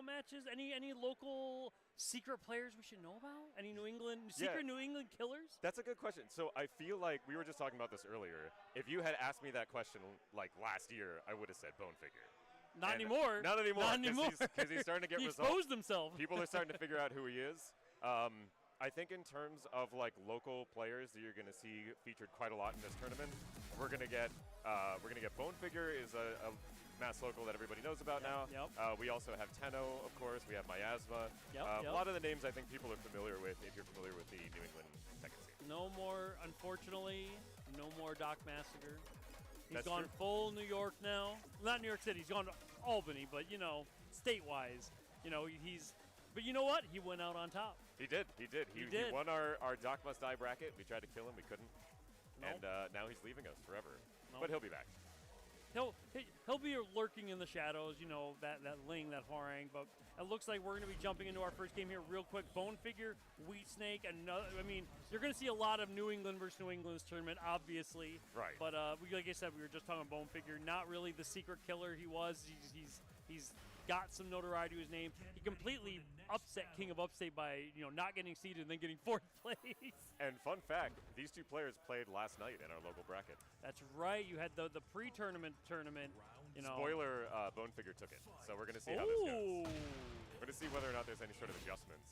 matches? Any local secret players we should know about? Any New England New England killers? That's a good question. So I feel like we were just talking about this earlier. If you had asked me that question like last year, I would have said Bone Figure. Not anymore. Not anymore. Not anymore. Because he's starting to get he results. exposed himself. People are starting to figure out who he is. I think in terms of like local players that you're going to see featured quite a lot in this tournament, we're going to get Bone Figure is a mass local that everybody knows about now. Yep. We also have Tenno, of course. We have Miasma. Yep. A lot of the names I think people are familiar with if you're familiar with the New England Tekken scene. No more, unfortunately, no more Doc Massacre. He's That's gone true. full New York now. Not New York City. He's gone to Albany, but state-wise, he's. But you know what? He went out on top. He did. He won our Doc Must Die bracket. We tried to kill him. We couldn't. Nope. And now he's leaving us forever. Nope. But he'll be back. He'll be lurking in the shadows, that Ling, that Horang. But it looks like we're going to be jumping into our first game here real quick. Bone Figure, Wheat Snake, another. I mean, you're going to see a lot of New England versus New England's tournament, obviously. Right. But like I said, we were just talking about Bone Figure. Not really the secret killer he was. He's got some notoriety to his name. He completely upset King of Upstate by not getting seeded and then getting 4th place. And fun fact, these two players played last night in our local bracket. That's right. You had the pre-tournament. Spoiler, Bone Figure took it. So we're going to see how this goes. We're going to see whether or not there's any sort of adjustments.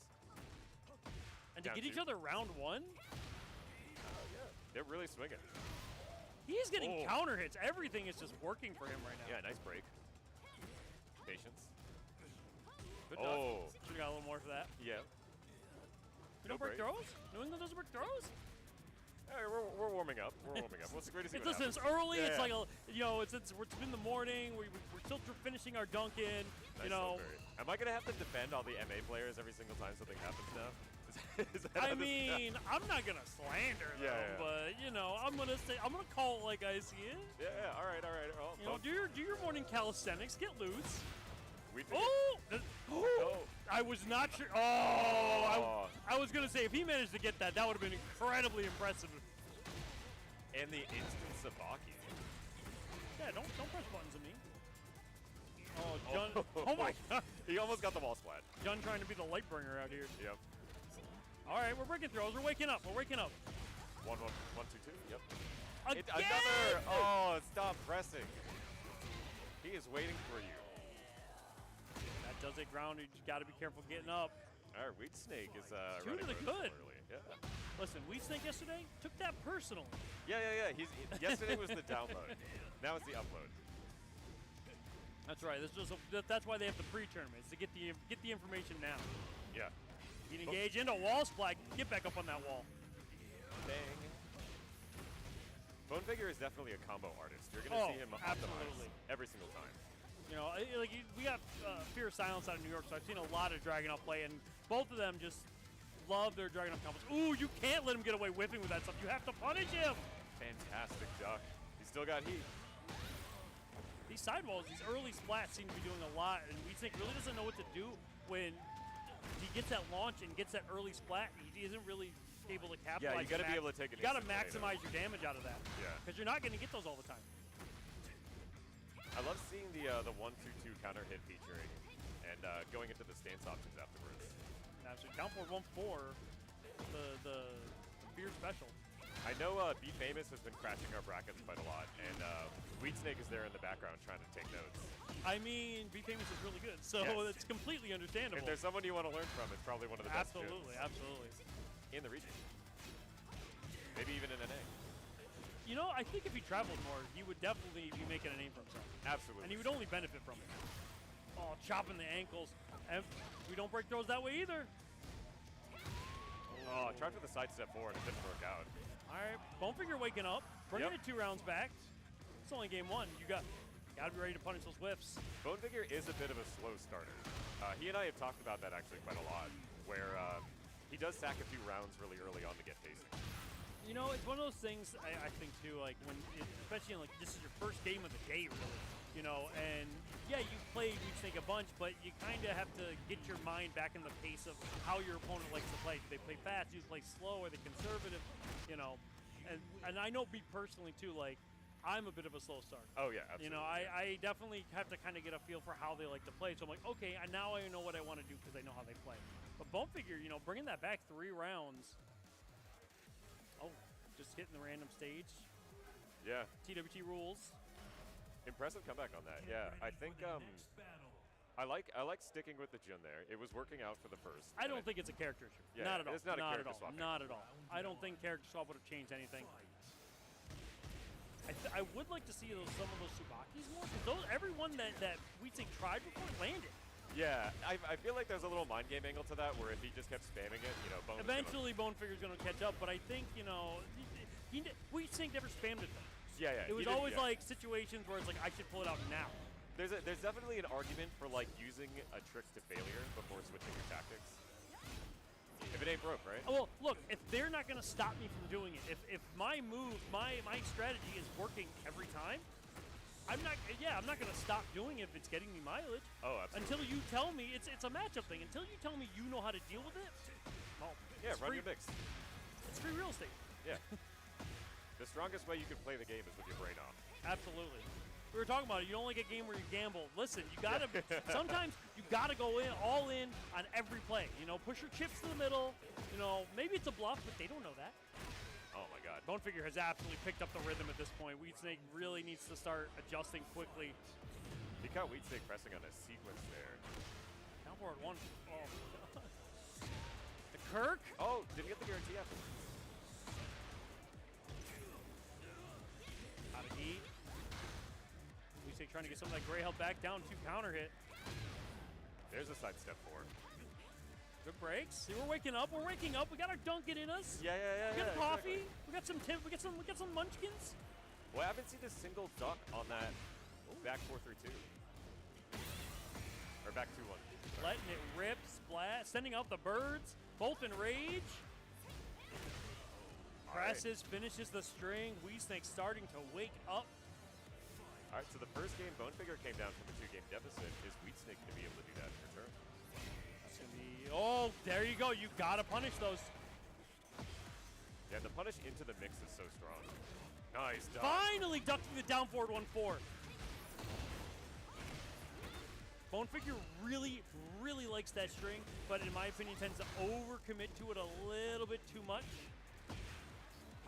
And to get each other round 1? Yeah. They're really swinging. He's getting counter hits. Everything is just working for him right now. Yeah, nice break. Patience. Good duck. Should have got a little more for that. Yeah. We don't break throws? New England doesn't break throws? Hey, we're warming up. We're warming up. What's great to see what Listen, happens. it's early. Yeah, it's in the morning. We're still finishing our Dunkin'. Nice Am I going to have to defend all the MA players every single time something happens now? I'm not gonna slander them, but I'm gonna call it like I see it. Yeah. All right. Well, do your morning calisthenics. Get loose. Oh! I was not sure. I was gonna say if he managed to get that, that would have been incredibly impressive. And the instant Sabaki. Yeah, don't press buttons on me. Oh, Jun! Oh my God! He almost got the wall splat. Jun trying to be the light bringer out here. Yep. All right, we're breaking throws. We're waking up. 1, 1, 1, 2, 2. Yep. Again! Another! Oh, stop pressing. He is waiting for you. That does it ground. You just got to be careful getting up. All right, Wheat Snake is Two running to the good. early. Yeah. Listen, Wheat Snake yesterday took that personally. Yeah. Yesterday was the download. Now it's the upload. That's right. That's why they have the pre-tournaments to get the information now. Yeah. You can engage into wall splat. Get back up on that wall. Bang. Bone Figure is definitely a combo artist. You're going to see him optimize every single time. We got Fear of Silence out of New York, so I've seen a lot of Dragunov play, and both of them just love their Dragunov combos. Ooh, you can't let him get away whiffing with that stuff. You have to punish him. Fantastic duck. He's still got heat. These sidewalls, these early splats seem to be doing a lot, and Wheat Snake really doesn't know what to do when he gets that launch and gets that early splat. He isn't really able to capitalize. Yeah, you got to be able to take it. You got to maximize your damage out of that. Yeah. Because you're not going to get those all the time. I love seeing the 1-2-2 counter hit featuring and going into the stance options afterwards. Now, so down for 1-4, the Fear special. I know Be Famous has been crashing our brackets quite a lot, and Wheat Snake is there in the background trying to take notes. I mean, Be Famous is really good, so it's completely understandable. If there's someone you want to learn from, it's probably one of the best gyms Absolutely. in the region. Maybe even in NA. I think if he traveled more, he would definitely be making a name for himself. Absolutely. And he would only benefit from it. Oh, chopping the ankles. And we don't break throws that way either. Oh, tried for the side step forward. It didn't work out. All right, Bone Figure waking up. Bringing it 2 rounds back. It's only game 1. You got to be ready to punish those whiffs. Bone Figure is a bit of a slow starter. He and I have talked about that actually quite a lot, where he does sack a few rounds really early on to get pacing. It's one of those things I think too, like especially in this is your first game of the day, really. And yeah, you played Wheat Snake a bunch, but you kind of have to get your mind back in the pace of how your opponent likes to play. Do they play fast? Do they play slow? Are they conservative? And I know me personally too, like I'm a bit of a slow start. Oh yeah, absolutely. You know, I definitely have to kind of get a feel for how they like to play. So I'm like, okay, now I know what I want to do because I know how they play. But Bone Figure, you know, bringing that back 3 rounds. Oh, just hitting the random stage. Yeah. TWT rules. Impressive comeback on that. Yeah, I think I like sticking with the Jun there. It was working out for the first. I don't think it's a character issue. Yeah, not at all. It's not a character at all. swap. Not at all. I don't think character swap would have changed anything. I would like to see some of those Tsubakis more. Because everyone that we think tried before landed. Yeah, I feel like there's a little mind game angle to that where if he just kept spamming it, you know, eventually Bone Figure's going to catch up. But I think, you know, we think never spammed it though. Yeah, yeah. It was always like situations where it's like I should pull it out now. There's definitely an argument for like using a trick to failure before switching your tactics. If it ain't broke, right? Well, look, if they're not going to stop me from doing it, if my move, my strategy is working every time, I'm not going to stop doing it if it's getting me mileage. Oh, absolutely. Until you tell me it's a matchup thing. Until you tell me you know how to deal with it. Well, yeah, run your mix. It's free real estate. Yeah. The strongest way you can play the game is with your brain off. Absolutely. We were talking about it. You don't like a game where you gamble. Listen, you gotta. Sometimes you gotta go all in on every play. You know, push your chips to the middle. You know, maybe it's a bluff, but they don't know that. Oh my God. Bone Figure has absolutely picked up the rhythm at this point. Weed Snake really needs to start adjusting quickly. He caught Weed Snake pressing on a sequence there. Down forward 1. Oh. The Kirk. Oh, didn't get the guarantee after. Out of heat. Weed Snake trying to get some of that gray held back down to counter hit. There's a sidestep 4. Good breaks. See, we're waking up. We're waking up. We got our Dunkin' in us. Yeah. We got coffee. Exactly. We got some we got some munchkins. Well, I haven't seen a single duck on that back 4-3-2. Or back 2-1. Letting it rip, splat, sending out the birds, both in rage. Presses, finishes the string. Weed Snake starting to wake up. All right, so the first game, Bone Figure came down from a 2-game deficit. Is Weed Snake going to be able to do that in return? That's going to be, oh, there you go. You got to punish those. Yeah, the punish into the mix is so strong. Nice duck. Finally ducking the down forward 1-4. Bone Figure really, really likes that string, but in my opinion tends to overcommit to it a little bit too much.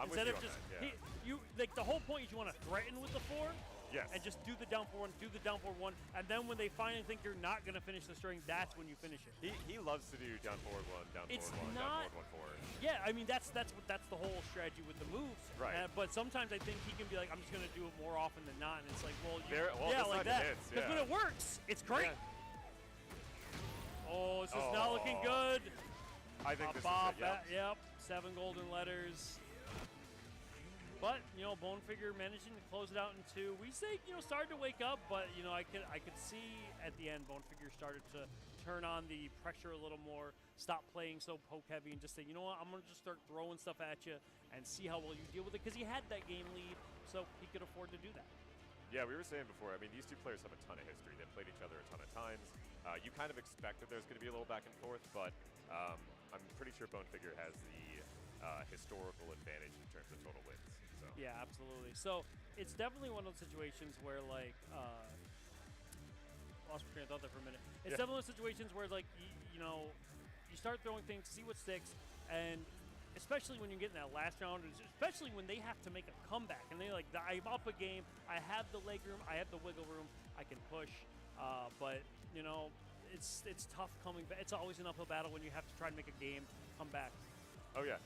I'm Instead with of you just, on that, yeah. you like the whole point is you want to threaten with the 4. Yes. And just do the down forward 1, do the down forward 1, and then when they finally think you're not going to finish the string, that's when you finish it. He loves to do down forward 1, down It's forward 1, not, down forward 1, 4. Yeah, I mean that's the whole strategy with the moves. Right. But sometimes I think he can be like, I'm just going to do it more often than not, and it's like, well, Well, yeah, this like time that. it hits, Because when it works, it's great. Yeah. Oh, this is not looking good. I think this Bop, is it, yeah. Yep, 7 golden letters. But, you know, Bone Figure managing to close it out in 2. We say, you know, started to wake up, but, you know, I could see at the end Bone Figure started to turn on the pressure a little more, stop playing so poke heavy, and just say, you know what, I'm going to just start throwing stuff at you and see how well you deal with it, because he had that game lead, so he could afford to do that. Yeah, we were saying before, I mean, these two players have a ton of history. They've played each other a ton of times. You kind of expect that there's going to be a little back and forth, but I'm pretty sure Bone Figure has the historical advantage in terms of total wins. So. Yeah, absolutely. So it's definitely one of those situations where, like, lost my train of thought there for a minute. It's definitely one of those situations where, like, you know, you start throwing things, see what sticks, and especially when you get in that last round, especially when they have to make a comeback, and they like, I'm up a game, I have the leg room, I have the wiggle room, I can push, but you know, it's tough coming back. It's always an uphill battle when you have to try to make a game come back. Oh yeah,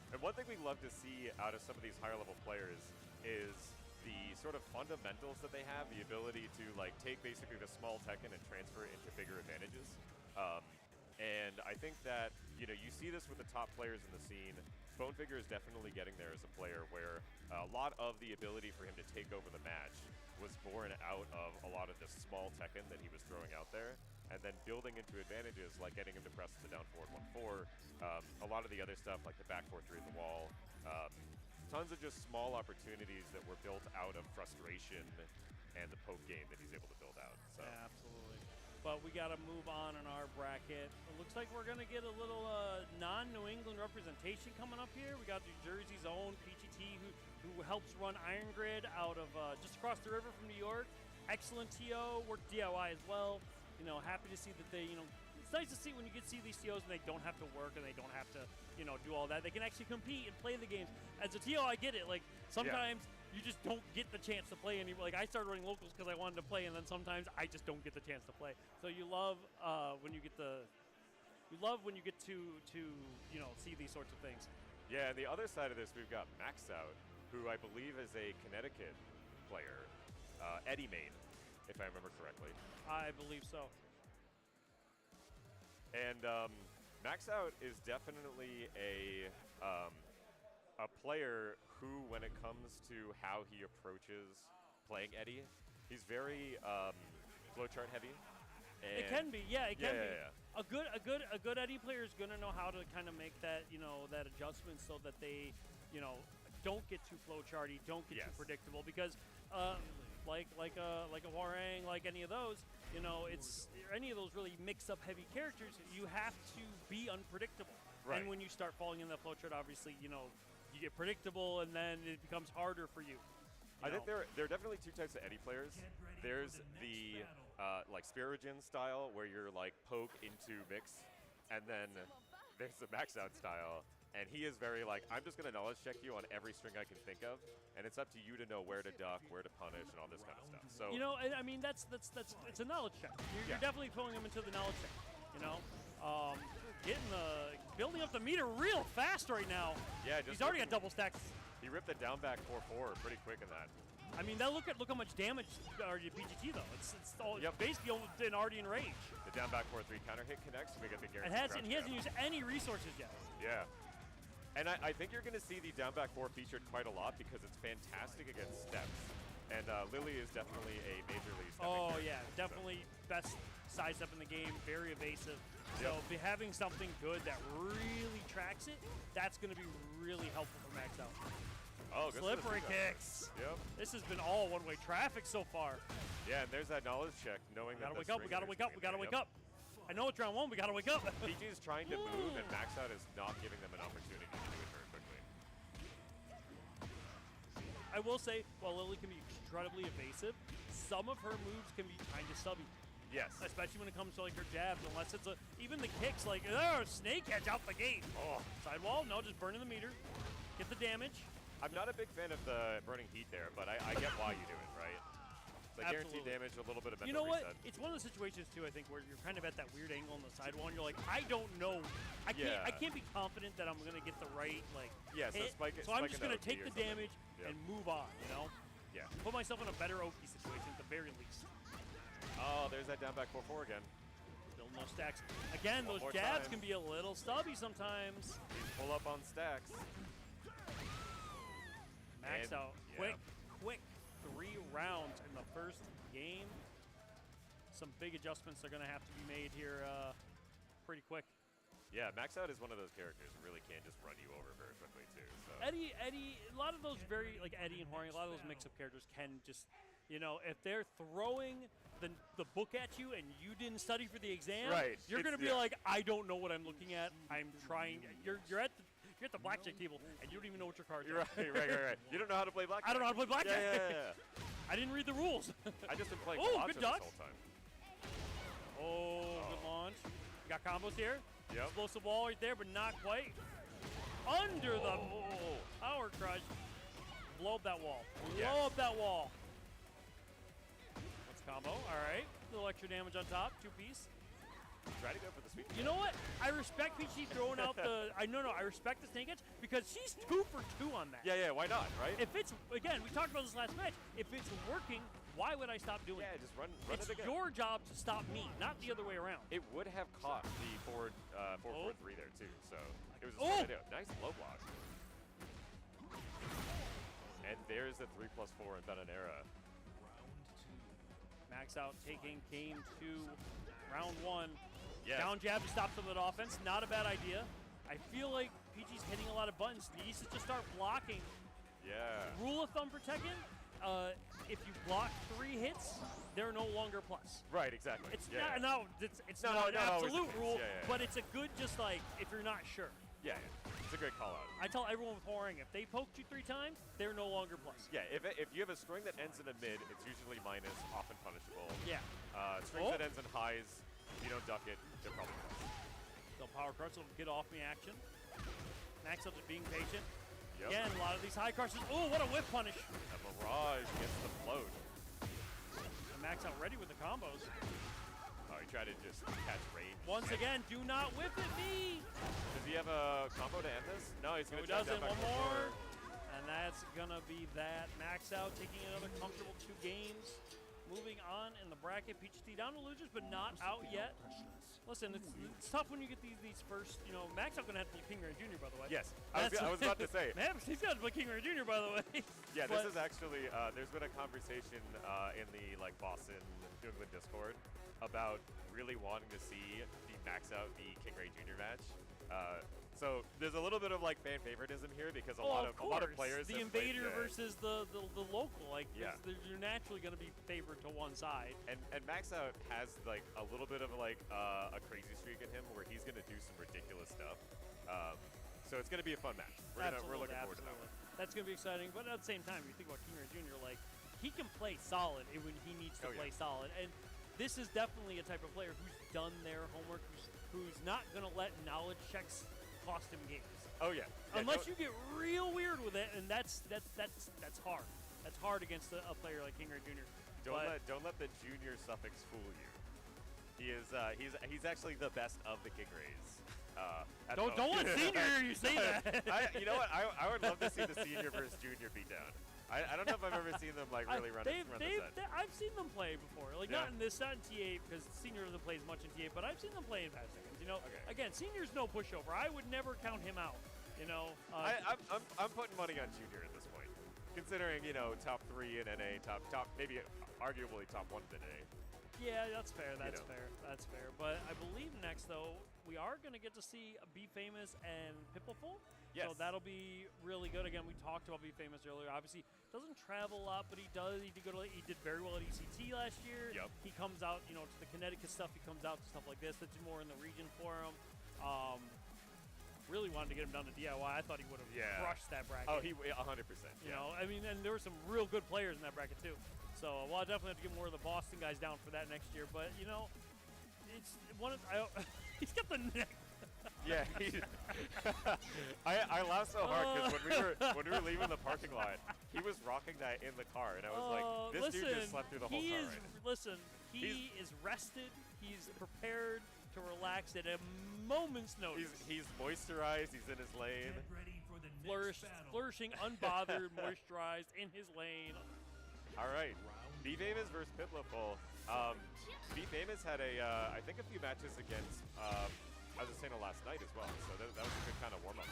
and one thing we love to see out of some of these higher level players is the sort of fundamentals that they have, the ability to like take basically the small tekken and transfer it into bigger advantages. And I think that, you know, you see this with the top players in the scene. Bone Figure is definitely getting there as a player where a lot of the ability for him to take over the match was born out of a lot of the small tekken that he was throwing out there, and then building into advantages like getting him to press the down forward 1-4, a lot of the other stuff like the back 4-3 at the wall, tons of just small opportunities that were built out of frustration and the poke game that he's able to build out. So. Yeah, absolutely. but we got to move on in our bracket. It looks like we're going to get a little non-New England representation coming up here. We got New Jersey's own PGT, who helps run Iron Grid out of just across the river from New York. Excellent TO, worked DIY as well. You know, happy to see that they, you know, it's nice to see when you get to see these TOs and they don't have to work and they don't have to, you know, do all that. They can actually compete and play the games. As a TO, I get it. Like, sometimes you just don't get the chance to play anymore. Like, I started running locals because I wanted to play, and then sometimes I just don't get the chance to play. So you love when you get to you know, see these sorts of things. Yeah, and the other side of this, we've got Max Out, who I believe is a Connecticut player, Eddie main, if I remember correctly. I believe so. And Max Out is definitely a player who, when it comes to how he approaches playing Eddie, he's very flowchart heavy. It can be, yeah, it can be. Yeah. A good Eddie player is gonna know how to kind of make that, you know, that adjustment so that they, you know, don't get too flowcharty, don't get too predictable, because like a Warang, like any of those, you know, it's any of those really mix-up heavy characters, you have to be unpredictable. Right. And when you start falling in that flowchart, obviously, you know, you get predictable, and then it becomes harder for you. I think there are definitely two types of Eddie players. There's the like Spirogin style, where you're like poke into mix, and then there's the Max Out style, and he is very like, I'm just gonna knowledge check you on every string I can think of, and it's up to you to know where to duck, where to punish, and all this kind of stuff. So you know, I mean, that's it's a knowledge check. You're definitely throwing him into the knowledge check. You know, building up the meter real fast right now. Yeah, he's already got double stacks. He ripped the down back 4-4 pretty quick in that. I mean, look how much damage already PGT though. It's all basically almost an already in rage. The down back 4-3 counter hit connects. We get the guarantee. And he hasn't used any resources yet. Yeah. And I think you're going to see the down back 4 featured quite a lot because it's fantastic against steps. And Lily is definitely a majorly stepping character, yeah, definitely best side step in the game, very evasive. So having something good that really tracks it, that's going to be really helpful for Max Out. Oh, good. Slippery kicks. Yep. This has been all one-way traffic so far. Yeah, and there's that knowledge check, knowing that we gotta wake up. I know it's round one, we gotta wake up. PG is trying to move, and Max Out is not giving them an opportunity to do it very quickly. I will say, while Lily can be incredibly evasive, some of her moves can be kind of subby. Yes. Especially when it comes to like her jabs, unless it's even the kicks, like snake edge out the gate. Oh, sidewall, no, just burning the meter, get the damage. I'm not a big fan of the burning heat there, but I get why you do it, right? It's like guaranteed damage, a little bit of mental You know what? reset. It's one of the situations too, I think, where you're kind of at that weird angle on the sidewall, and you're like, I don't know. I can't be confident that I'm gonna get the right hit. So I'm just gonna take the damage and move on, you know? Yeah. Put myself in a better Oki situation at the very least. Oh, there's that down back 4-4 again. Still no stacks. Again, those jabs can be a little stubby sometimes. These pull up on stacks. Max Out. Quick 3 rounds in the first game. Some big adjustments are going to have to be made here pretty quick. Yeah, Max Out is one of those characters who really can just run you over very quickly too. So. Eddie, a lot of those like Eddie and Horing, a lot of those mix-up characters can just, you know, if they're throwing the book at you and you didn't study for the exam, you're going to be like, I don't know what I'm looking at. I'm trying. You're at the blackjack table and you don't even know what your cards are. Right. You don't know how to play blackjack. I don't know how to play blackjack. Yeah. I didn't read the rules. I just been playing good dodge. this whole time. Good launch. You got combos here. Yep. Explosive wall right there, but not quite. Under the power crush. Blow up that wall. Blow up that wall. That's combo. All right. A little extra damage on top. 2-piece. Try to go for the sweep. You know what? I respect Peachy throwing out the. I respect the snake edge because she's 2 for 2 on that. Yeah. Why not? Right? If it's again, we talked about this last match. If it's working, why would I stop doing it? Yeah, just run it's it again. your job to stop me, not the other way around. It would have caught the forward 4-4-3 there too. So it was a smart idea. Nice low block. And there's the 3+4 in Benanera. Max Out taking game 2, round 1. Yes. Down jab to stop some of that offense. Not a bad idea. I feel like PG's hitting a lot of buttons. He needs to just start blocking. Yeah. Rule of thumb for Tekken, if you block 3 hits, they're no longer plus. Right, exactly. It's yeah, not, yeah. it's No, not no, an no, absolute rule, yeah, yeah. but it's a good just like if you're not sure. Yeah, yeah. It's a great call out. I tell everyone with Horang, if they poked you 3 times, they're no longer plus. Yeah, if you have a string that ends in a mid, it's usually minus, often punishable. Yeah. Strings that ends in highs, if you don't duck it, they're probably plus. They'll power crush, they'll get off me action. Max up to being patient. Yep. Again, a lot of these high crushes. Oh, what a whip punish. A Mirage gets the float. And Max out ready with the combos. Oh, he tried to just catch range. Once again, do not whip at me. Does he have a combo to end this? No, he's going to doesn't. down back One more. before. And that's going to be that. Max out, taking another comfortable 2 games. Moving on in the bracket. Peachy down to losers, but not out yet. Listen, it's tough when you get these first, you know, Max out going to have to play KINGREYJR Jr., by the way. Yes, I was about to say. Man, he's got to play KINGREYJR Jr., by the way. Yeah, this is actually, there's been a conversation in the Boston, New England Discord about really wanting to see the Max out the KINGREYJR Jr. match. So there's a little bit of like fan favoritism here because a lot of players. The invader versus the local, like yeah. You're naturally going to be favored to one side. And Max out has like a little bit of like a crazy streak in him where he's going to do some ridiculous stuff. So it's going to be a fun match. We're looking forward to that one. That's going to be exciting, but at the same time, you think about KINGREYJR Jr., like he can play solid when he needs to play solid, and this is definitely a type of player who's done their homework, who's not going to let knowledge checks cost him games. Oh yeah. Unless you get real weird with it, and that's hard. That's hard against a player like KINGREYJR Jr. Don't let the junior suffix fool you. He is he's actually the best of the KINGREYs. Don't let senior hear you say that. You know what? I would love to see the senior versus junior beatdown. I don't know if I've ever seen them like really run the set. I've seen them play before. Like not in TA because senior doesn't play as much in TA, but I've seen them play in past seconds. You know, again, senior's no pushover. I would never count him out. You know, I'm putting money on junior at this point, considering top 3 in NA, top maybe arguably top 1 in NA. Yeah, that's fair. That's fair. That's fair. But I believe next though we are going to get to see Be Famous and Pippleful. Yes. So that'll be really good. Again, we talked about Be Famous earlier. Obviously, doesn't travel a lot, but he does. He did very well at ECT last year. Yep. He comes out, to the Connecticut stuff. He comes out to stuff like this. That's more in the region for him. Really wanted to get him down to DIY. I thought he would have crushed that bracket. Oh, he 100%. You know, I mean, and there were some real good players in that bracket too. So, well, I definitely have to get more of the Boston guys down for that next year. But it's one of he's got the neck. Yeah, I laughed so hard because when we were leaving the parking lot, he was rocking that in the car, and I was like, this dude just slept through the whole car. He is rested. He's prepared to relax at a moment's notice. He's moisturized. He's in his lane. Flourishing, unbothered, moisturized, in his lane. All right, Be Famous versus Pippleful. Be Famous had I think a few matches against I was saying last night as well, so that was a good kind of warm-up.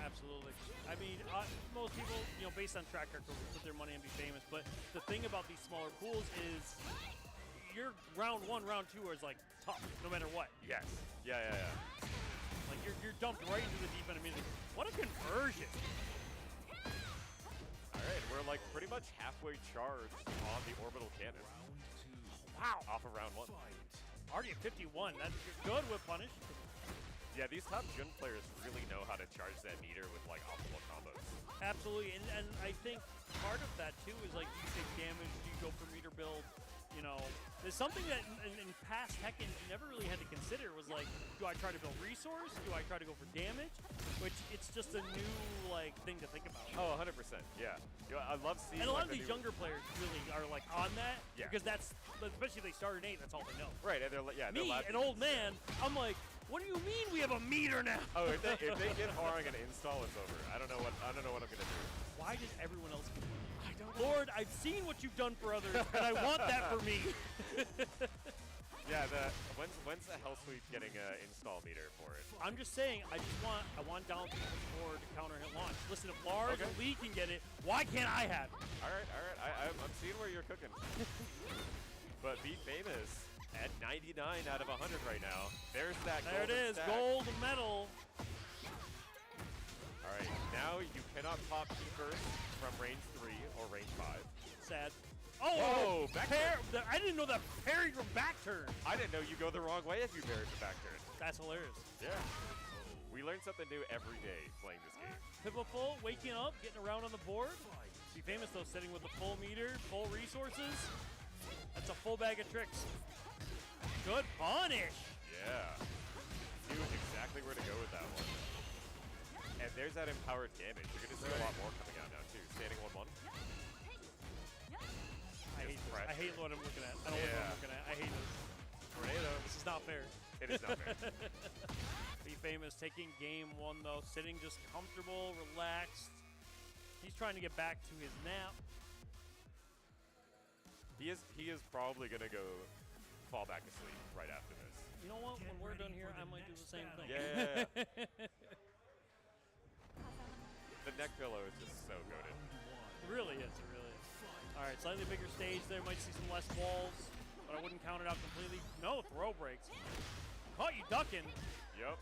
Absolutely. I mean, most people, based on track record, will put their money and Be Famous, but the thing about these smaller pools is your round 1, round 2 is like tough, no matter what. Yes. Yeah. Like you're dumped right into the deep end immediately. What a conversion! All right, we're like pretty much halfway charged on the orbital cannon. Wow. Off of round 1. Already at 51. That's good with punish. Yeah, these top Jun players really know how to charge that meter with like optimal combos. Absolutely, and I think part of that too is like, do you take damage? Do you go for meter build? There's something that in past Tekken you never really had to consider was like, do I try to build resource? Do I try to go for damage? Which it's just a new thing to think about. Oh, 100%. Yeah. I love seeing. And a lot of these younger players really are like on that. Yeah. Because especially if they start in 8, that's all they know. Right, and they're Me, an old man, I'm like, what do you mean we have a meter now? Oh, if they get Horang an install, it's over. I don't know what I'm gonna do. Why does everyone else get it? I don't know. Lord, I've seen what you've done for others, and I want that for me. Yeah, when's the Hell Sweep getting an install meter for it? I'm just saying, I want down forward to counter hit launch. Listen, if Lars and Lee can get it, why can't I have it? All right. I'm seeing where you're cooking. But Be Famous at 99 out of 100 right now. There's that. There it is, stack. gold medal. All right, now you cannot pop Keepers from range 3 or range 5. Sad. Oh, back turn. I didn't know that parried from back turn. I didn't know you go the wrong way if you parried the back turn. That's hilarious. Yeah. We learn something new every day playing this game. Pivotal, waking up, getting around on the board. Be famous though, sitting with the full meter, full resources. That's a full bag of tricks. Good punish. Yeah. Knew exactly where to go with that one. And there's that empowered damage. You're going to see a lot more coming out now too. Standing 1-1. I hate this. I hate what I'm looking at. I don't like what I'm looking at. I hate this. Tornado. This is not fair. It is not fair. Be famous taking game 1 though, sitting just comfortable, relaxed. He's trying to get back to his nap. He is probably going to go fall back asleep right after this. You know what? When we're done here, I might do the same thing. Yeah. The neck pillow is just so goated. It really is. It really is. All right, slightly bigger stage there. Might see some less walls, but I wouldn't count it out completely. No throw breaks. Caught you ducking. Yep.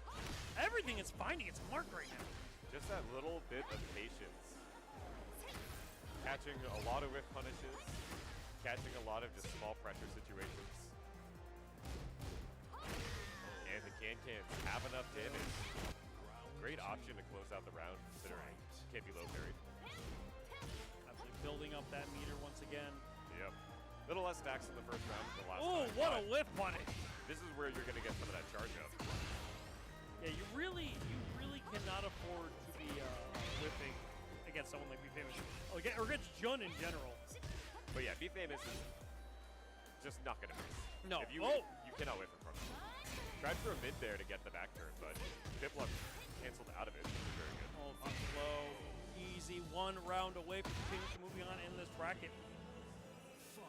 Everything is finding its mark right now. Just that little bit of patience. Catching a lot of whiff punishes. Catching a lot of just small pressure situations. And the can-cans have enough damage. Great option to close out the round, considering can't be low parried. Absolutely building up that meter once again. Yep. Little less stacks in the first round than the last Oh, time, what a whiff punish. This is where you're going to get some of that charge up. Yeah, you really cannot afford to be whiffing against someone like Be Famous. Or against Jun in general. But yeah, Be Famous is just not going to miss. No. If you cannot whiff in front of him. Tried for a mid there to get the back turn, but Biplop canceled out of it, which is very good. Oh, on slow, easy, 1 round away from moving on in this bracket.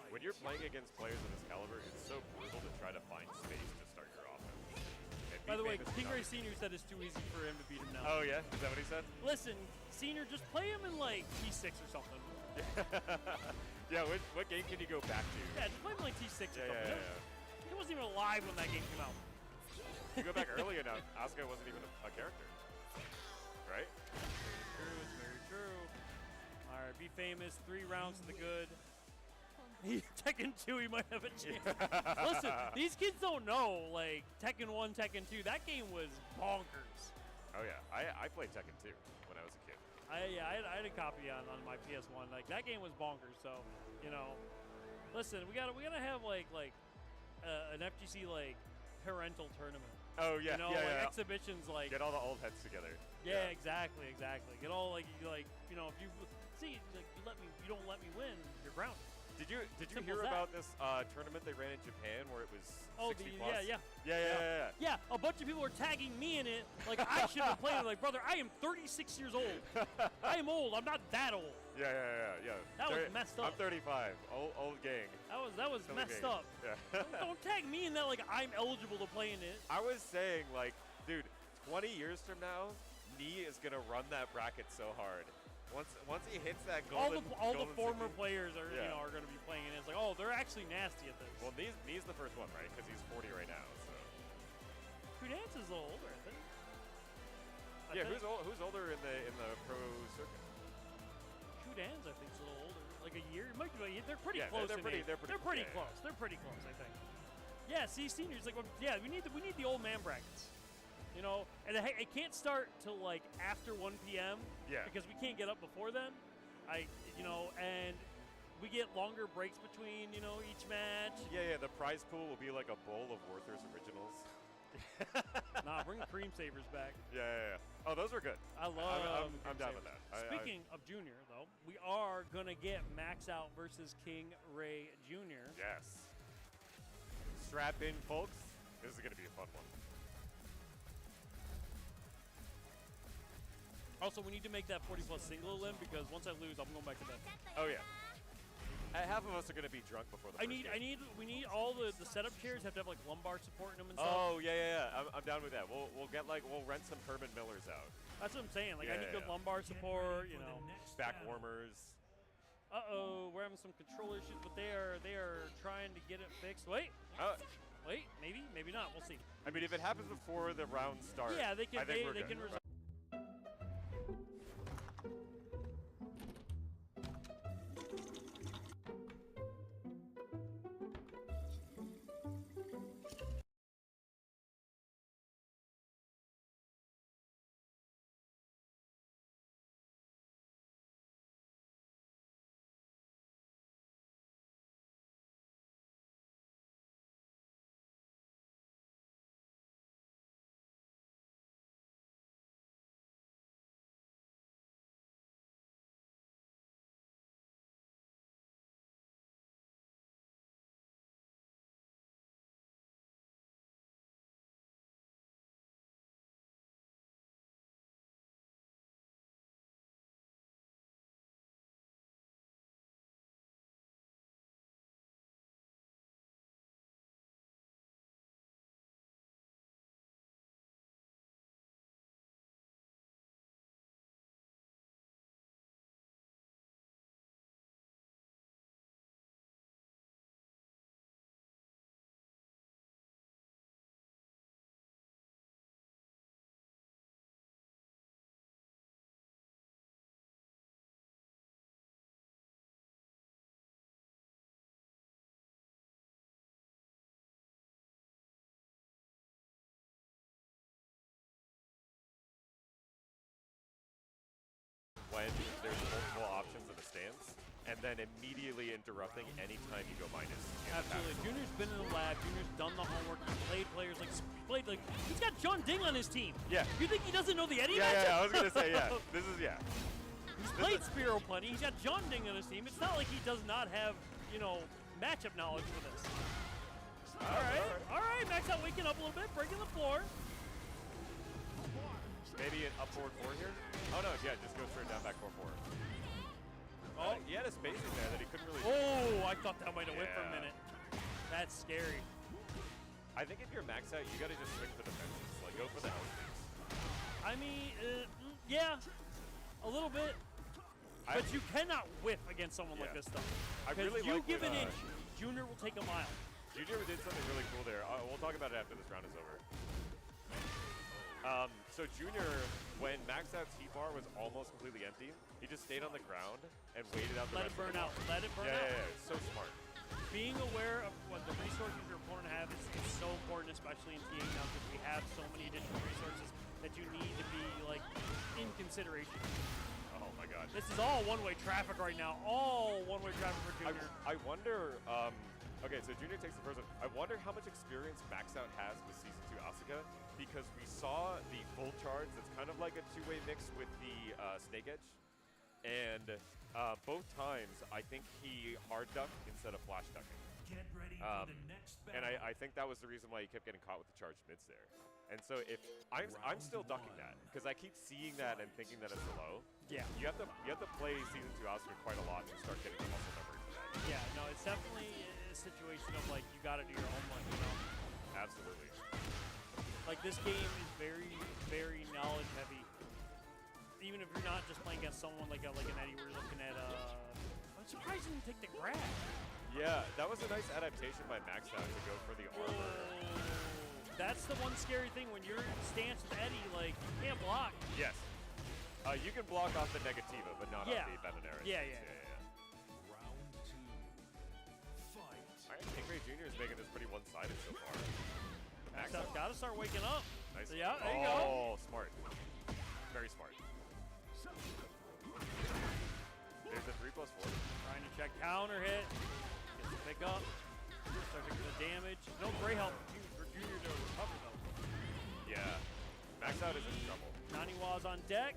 When you're playing against players of this caliber, it's so brutal to try to find space to start your offense. By the way, KINGREYJR Sr. said it's too easy for him to beat him now. Oh yeah? Is that what he said? Listen, Senior, just play him in like T6 or something. Yeah, what game can you go back to? Yeah, just play him like T6 or something. Yeah. He wasn't even alive when that game came out. You go back early enough, Asuka wasn't even a character. Right? True, it's very true. All right, Be Famous, 3 rounds to the good. Tekken 2, he might have a chance. Listen, these kids don't know, like, Tekken 1, Tekken 2, that game was bonkers. Oh yeah, I played Tekken 2 when I was a kid. I had a copy on my PS1. Like, that game was bonkers, so, you know. Listen, we gotta have, like an FGC, like, parental tournament. Oh yeah, you know, yeah. Exhibitions, like. Get all the old heads together. Yeah, exactly. Get all, like, you know, if you, see, like, you don't let me win, you're grounded. Did you hear about this tournament they ran in Japan where it was 60 plus? Yeah, a bunch of people were tagging me in it. Like, I should have played it. Like, brother, I am 36 years old. I am old. I'm not that old. Yeah. That was messed up. I'm 35. Old gang. That was messed up. Yeah. Don't tag me in that like I'm eligible to play in it. I was saying, like, dude, 20 years from now, Nee is gonna run that bracket so hard. Once he hits that golden, all the former players are are going to be playing it. It's like, oh, they're actually nasty at this. Well, Nee's the first one, right? Because he's 40 right now. So. Kudance is a little older, I think. Who's older in the pro circuit? Kudance, I think, is a little older, like a year. It might be. They're pretty close. They're pretty close. They're pretty close, I think. Yeah, see, seniors like, well, yeah, we need the old man brackets. You know, and it can't start till like after 1 p.m. Yeah. Because we can't get up before then. And we get longer breaks between, each match. Yeah. The prize pool will be like a bowl of Werther's originals. Nah, bring Cream Savers back. Yeah. Oh, those are good. I love. I'm down with that. Speaking of Junior, though, we are gonna get Max Out versus KINGREYJR Jr. Yes. Strap in, folks. This is gonna be a fun one. Also, we need to make that 40+ single limb because once I lose, I'm going back to bed. Oh yeah. Half of us are gonna be drunk before the. We need all the setup chairs have to have like lumbar support in them and stuff. Oh yeah. I'm down with that. We'll rent some Herman Millers out. That's what I'm saying. Like I need good lumbar support. Back warmers. We're having some control issues, but they are trying to get it fixed. Wait, maybe not. We'll see. I mean, if it happens before the round starts, yeah, they can resolve. when there's multiple options in the stance, and then immediately interrupting anytime you go minus. Absolutely. Junior's been in the lab. Junior's done the homework. He's played players he's got John Ding on his team. Yeah. You think he doesn't know the Eddie Yeah, matchup? yeah, I was gonna say, yeah. This is, yeah. He's played Spiro plenty. He's got John Ding on his team. It's not like he does not have, you know, matchup knowledge for this. All right. Max out waking up a little bit, breaking the floor. Maybe an up forward 4 here? Oh no, yeah, just go straight down back 4-4. Oh, he had a spacing there that he couldn't really. Oh, I thought that might have whipped for a minute. That's scary. I think if you're max out, you gotta just swing for defenses. Like, go for the L sticks. I mean, yeah, a little bit. But you cannot whip against someone like this, though. I really you like give when, an inch, Junior will take a mile. Junior did something really cool there. We'll talk about it after this round is over. So Junior, when max out's heat bar was almost completely empty, he just stayed on the ground and waited out the Let it burn out. Let it burn out. Yeah, it's so smart. Being aware of what the resources your opponent have is so important, especially in TA now, because we have so many additional resources that you need to be like in consideration. Oh my god. This is all one-way traffic right now. All one-way traffic for Junior. I wonder. Okay, so Junior takes the first one. I wonder how much experience Max Out has with Season 2 Asuka, because we saw the full charge that's kind of like a two-way mix with the Snake Edge. And both times, I think he hard ducked instead of flash ducking. Get ready for the next battle. And I think that was the reason why he kept getting caught with the charged mids there. And so if I'm still ducking that, because I keep seeing that and thinking that it's a low. Yeah. You have to play Season 2 Asuka quite a lot to start getting the muscle memory for that. Yeah, no, it's definitely a situation of like you got to do your homework, you know. Absolutely. Like this game is very, very knowledge heavy. Even if you're not just playing against someone like an Eddie, we're looking at. I'm surprised he didn't take the grab. Yeah, that was a nice adaptation by Max Out to go for the armor. That's the one scary thing when you're in stance with Eddie, like you can't block. Yes. You can block off the Negativa, but not off the Bandanaris. Yeah. Round 2. Fight. All right, KINGREYJR is making this pretty one-sided so far. Max Out's got to start waking up. Nice. So yeah, there you go. Oh, smart. Very smart. There's a 3+4. Trying to check counter hit. Gets the pick up. Start taking the damage. No gray help for Junior to recover though. Yeah. Max Out is in trouble. Naniwa's on deck.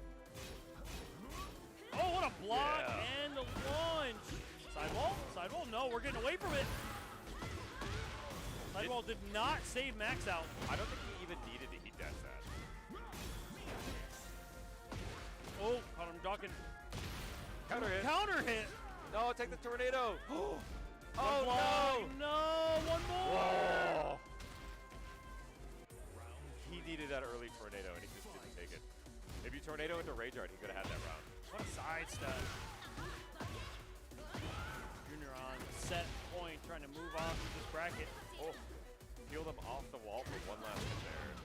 Oh, what a block and a launch. Sidewall? Sidewall? No, we're getting away from it. Sidewall did not save Max Out. I don't think he even needed to heat dash that. Oh, caught him ducking. Counter hit. Counter hit. No, take the tornado. Oh, no. No, one more. Whoa. He needed that early tornado, and he just didn't take it. If you tornado into Rayjard, he could have had that round. What a sidestep. Junior on set point, trying to move on through this bracket. Oh, peeled him off the wall for one last hit there.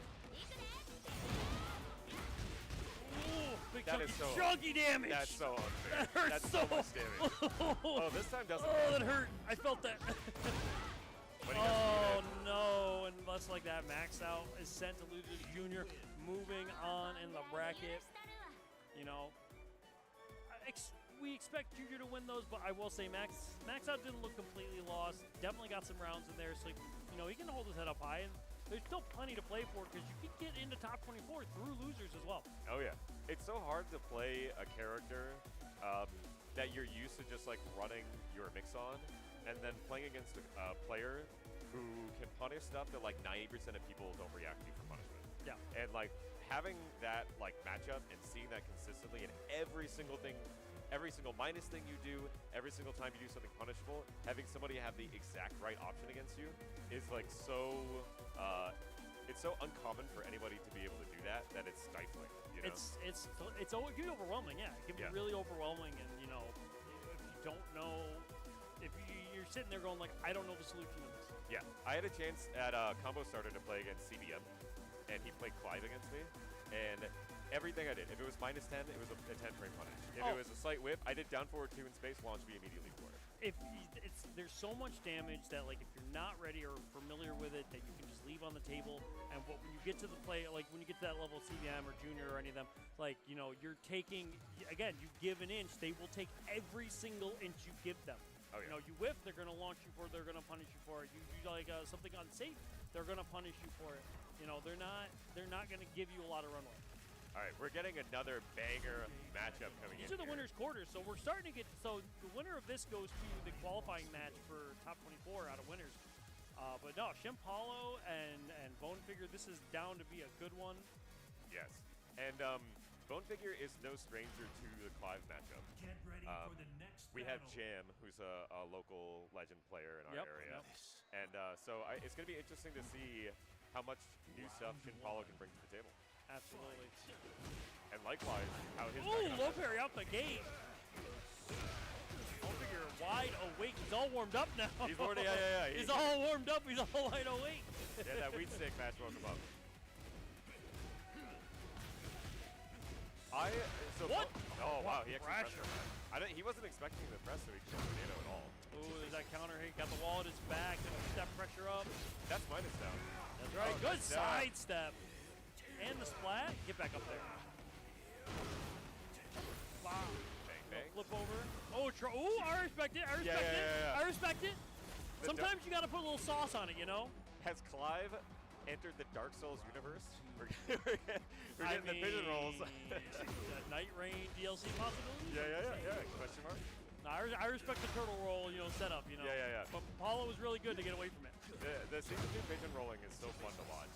Ooh, big That is so chunky damage. That's so unfair. That hurts That's so much damage. Oh, this time doesn't. Oh, that hurt. I felt that. Oh, no. And less like that, Max Out is sent to lose to Junior. Moving on in the bracket. You know, we expect Junior to win those, but I will say Max Out didn't look completely lost. Definitely got some rounds in there, so you know he can hold his head up high, and there's still plenty to play for because you can get into top 24 through losers as well. Oh yeah, it's so hard to play a character that you're used to just like running your mix on, and then playing against a player who can punish stuff that like 90% of people don't react to for punishment. Yeah. And like having that like matchup and seeing that consistently in every single thing, every single minus thing you do, every single time you do something punishable, having somebody have the exact right option against you is like so it's so uncommon for anybody to be able to do that it's stifling, you know? It can be overwhelming, yeah. It can be really overwhelming, and you know, if you don't know, if you're sitting there going like, I don't know the solution to this. Yeah, I had a chance at Combo Starter to play against CBM, and he played Clive against me, and everything I did, if it was -10, it was a 10 frame punish. If it was a slight whip, I did down forward 2 in space, launch me immediately for it. there's so much damage that like if you're not ready or familiar with it, that you can just leave on the table. And when you get to the play, like when you get to that level of CVM or junior or any of them, like you're taking again, you give an inch, they will take every single inch you give them. Oh, yeah. You whiff, they're gonna launch you for it, they're gonna punish you for it. You like something unsafe, they're gonna punish you for it. They're not gonna give you a lot of runway. All right, we're getting another banger matchup coming in. These are the here. winners' quarters, so we're starting to get. So the winner of this goes to the qualifying match for top 24 out of winners. But no, Shimpalo and Bonefigure, this is down to be a good one. Yes, and Bonefigure is no stranger to the Clive matchup. Get ready for the next We have battle. Jam, who's a local legend player in our area, and so it's going to be interesting to see how much new stuff Shimpalo can bring to the table. Absolutely. And likewise, how his Ooh, low parry out the gate. Bonefigure wide awake. He's all warmed up now. He's already, yeah. He's all warmed up. He's all wide awake. Yeah, that wheat stick match woke him up. What? Oh wow, he actually Pressure. pressed him. He wasn't expecting the press, so he killed Tornado at all. Ooh, there's that counter hit. Got the wall at his back. Gonna keep that pressure up. That's minus down. That's right. Oh, Good nice down. sidestep. And the splat. Get back up there. Wow. Bang, bang. Flip over. Oh, ooh, I respect it. I respect it. yeah. I respect it. The Sometimes you gotta put a little sauce on it, Has Clive entered the Dark Souls universe? We're getting the vision rolls. Night Rain DLC possibility? Yeah. Question mark? No, I respect the turtle roll, setup, Yeah. But Paulo was really good to get away from it. The season 2 vision rolling is so fun to watch.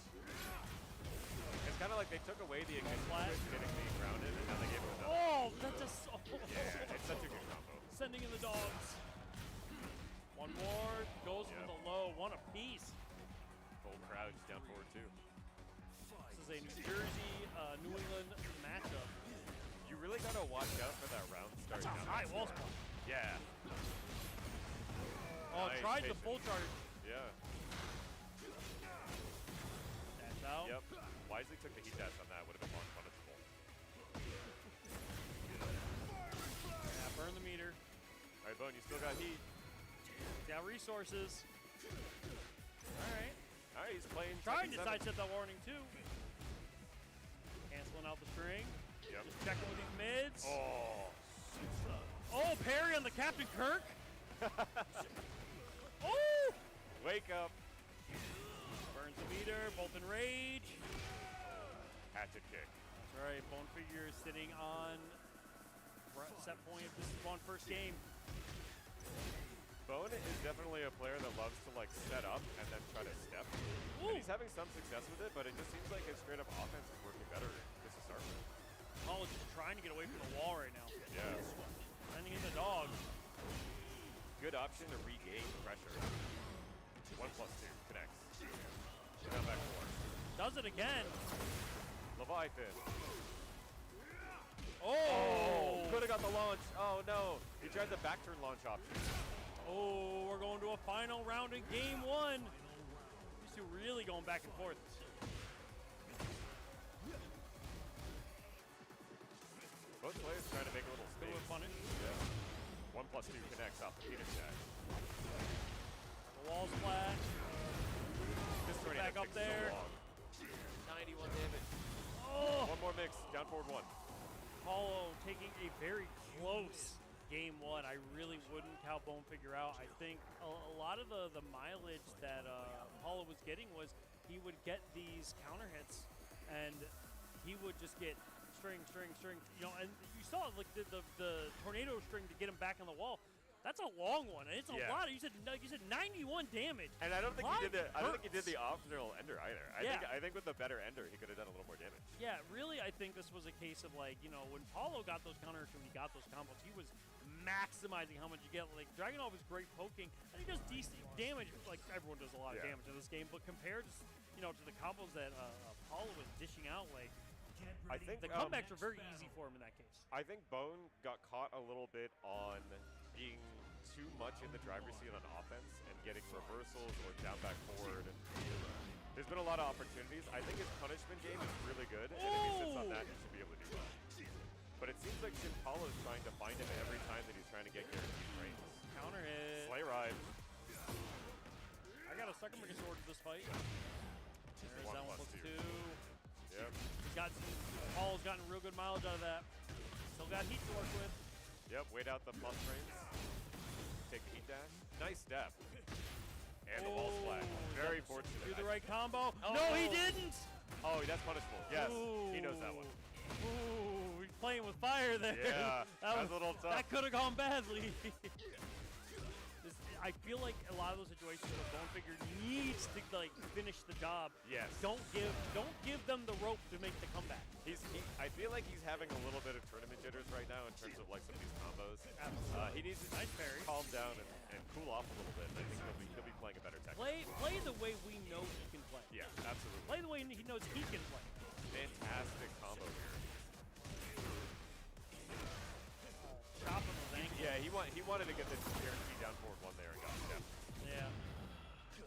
It's kind of like they took away the Flat. getting me grounded, and now they gave it another. Oh, that's just Yeah, it's such a good combo. Sending in the dogs. One more goes for the low, one apiece. Full crouch, down forward 2. This is a New Jersey, New England matchup. You really gotta watch out for that round start. That's a high wall spot. Yeah. Oh, Nice tried the patience. full charge. Yeah. That's out. Yep. Wisely took the heat dash on that. Would have been long punishable. Yeah, burn the meter. All right, Bone, you still got heat. Got resources. All right. All right, he's playing. Trying to 7-7. sidestep that warning too. Canceling out the string. Yep. Just checking with these mids. Oh. Oh, parry on the Captain Kirk. Oh! Wake up. Burns the meter, both in rage. Hatchet kick. That's right, Bonefigure is sitting on set point. This is one first game. Bone is definitely a player that loves to like set up and then try to step. Ooh. And he's having some success with it, but it just seems like his straight up offense is working better just to start with. Paul is just trying to get away from the wall right now. Yeah. Sending in the dog. Good option to regain pressure. 1+2 connects. Down back 4. Does it again. Leviathan. Oh! Could have got the launch. Oh no. He tried the back turn launch option. Oh, we're going to a final round in game 1. These two really going back and forth. Both players trying to make a little Good space. with punish. Yeah. 1+2 connects off the Peter Jack. The wall splat. This tornado Back up takes so there. long. 91 damage. Oh! One more mix. Down forward 1. Paulo taking a very close game 1. I really wouldn't count Bonefigure out. I think a lot of the mileage that Paulo was getting was he would get these counter hits and he would just get string, and you saw like the tornado string to get him back on the wall. That's a long one, and it's a lot. You said 91 damage. And I don't think he did the. I don't think he did Hurts. the optional ender either. I think with the better ender, he could have done a little more damage. Yeah, really, I think this was a case of like, when Paulo got those counters, when he got those combos, he was maximizing how much you get. Like Dragunov was great poking, and he does decent damage. Like everyone does a lot of damage in this game, but compared to to the combos that Paulo was dishing out, like I think the comebacks were very easy for him in that case. I think Bone got caught a little bit on being too much in the driver's seat on offense and getting reversals or down back forward. There's been a lot of opportunities. I think his punishment game is really good, and if he sits on that, he should be able to do well. But it seems like Shimpalo is trying to find him every time that he's trying to get guaranteed frames. Counter hit. Sleigh ride. I got a second Mega Sword in this fight. There's One that one plus plus two. 2. Yep. He's got some, Paul's gotten real good mileage out of that. Still got heat to work with. Yep, wait out the plus frames. Take the heat dash. Nice step. And the wall splat. Very fortunate. Do the right combo. Oh. No, he didn't! Oh, that's punishable. Yes, he knows that one. Ooh, he's playing with fire there. Yeah, that's a little tough. That could have gone badly. I feel like a lot of those situations where Bone Figure needs to like finish the job. Yes. Don't give them the rope to make the comeback. I feel like he's having a little bit of tournament jitters right now in terms of like some of these combos. He needs to Nice parry. calm down and cool off a little bit. I think he'll be playing a better tech. Play the way we know he can play. Yeah, absolutely. Play the way he knows he can play. Fantastic combo here. Chop him with ankle. Yeah, he wanted to get the guarantee down forward one there and got it. Yeah.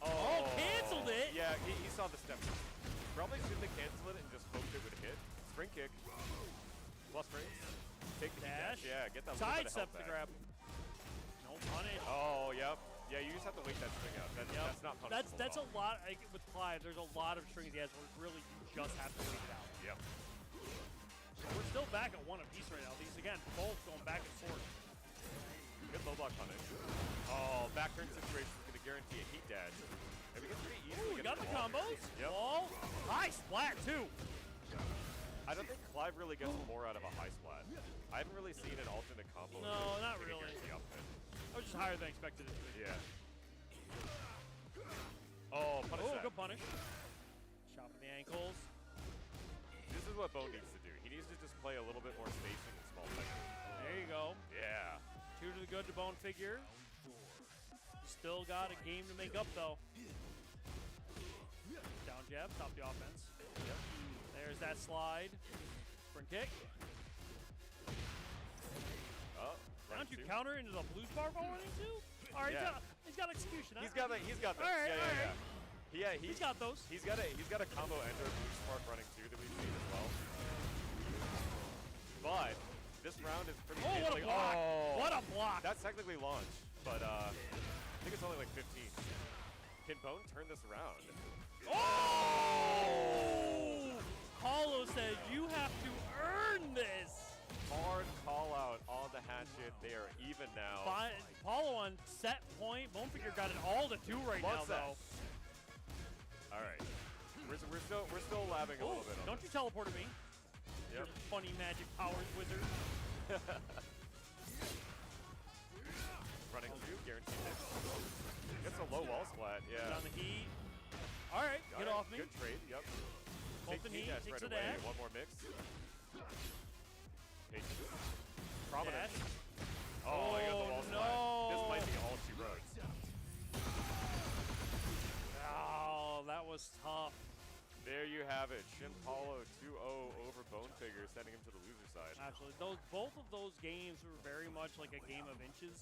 Oh, canceled it! Yeah, he saw the step. Probably shouldn't have canceled it and just hoped it would hit. Spring kick. Plus frames. Take the Dash. dash. Yeah, get that little Side bit of step health to back. grab. No punish. Oh, yep. Yeah, you just have to wait that string out. That's not punishable. That's at a all. lot. Like, with Clive, there's a lot of strings he has where really you just have to wait it out. Yep. We're still back at one apiece right now. These again, both going back and forth. Good low block punish. Oh, back turn situation is going to guarantee a heat dash. And we get pretty easily. Ooh, we got the combos. Yep. Wall. High splat too. I don't think Clive really gets more out of a high splat. I haven't really seen an alternate combo. No, not with a really. guarantee outfit. That was just higher than expected it to be. Yeah. Oh, punish Oh, that. good punish. Chopping the ankles. This is what Bone needs to do. He needs to just play a little bit more spacing and small tech. There you go. Yeah. 2 to the good to Bone Figure. Still got a game to make up though. Down jab, stop the offense. Yep. There's that slide. Sprint kick. Oh, Why don't you two. counter into the blues bar going into? All right, Yeah. he's got execution. He's got those. All right, yeah, all right. Yeah, He's got those. He's got a combo ender blue spark running too that we've seen as well. But this round is pretty. Oh, what a block! Oh, What a block! that's technically launch, but I think it's only like 15. Can Bone turn this around? Oh! Paulo said you have to earn this. Hard call out on the hatchet. They are even now. Paulo on set point. Bone Figure got it all to 2 right now, One set. though. All right, we're still labbing a little bit on Don't this. you teleport to me? Yep. Your funny magic powers wizard. Running through, guaranteed hit. Gets a low wall splat, Get yeah. on the heat. All right, Got get it. off me. Good trade, yep. Both Take the knee, dash takes right the away. dash. One more mix. Patience. Providence. Dash. Oh, I got the wall no. splat. This might be all she wrote. Oh, that was tough. There you have it. Shin Paulo 2-0 over Bone Figure, sending him to the loser side. Absolutely. Both of those games were very much like a game of inches.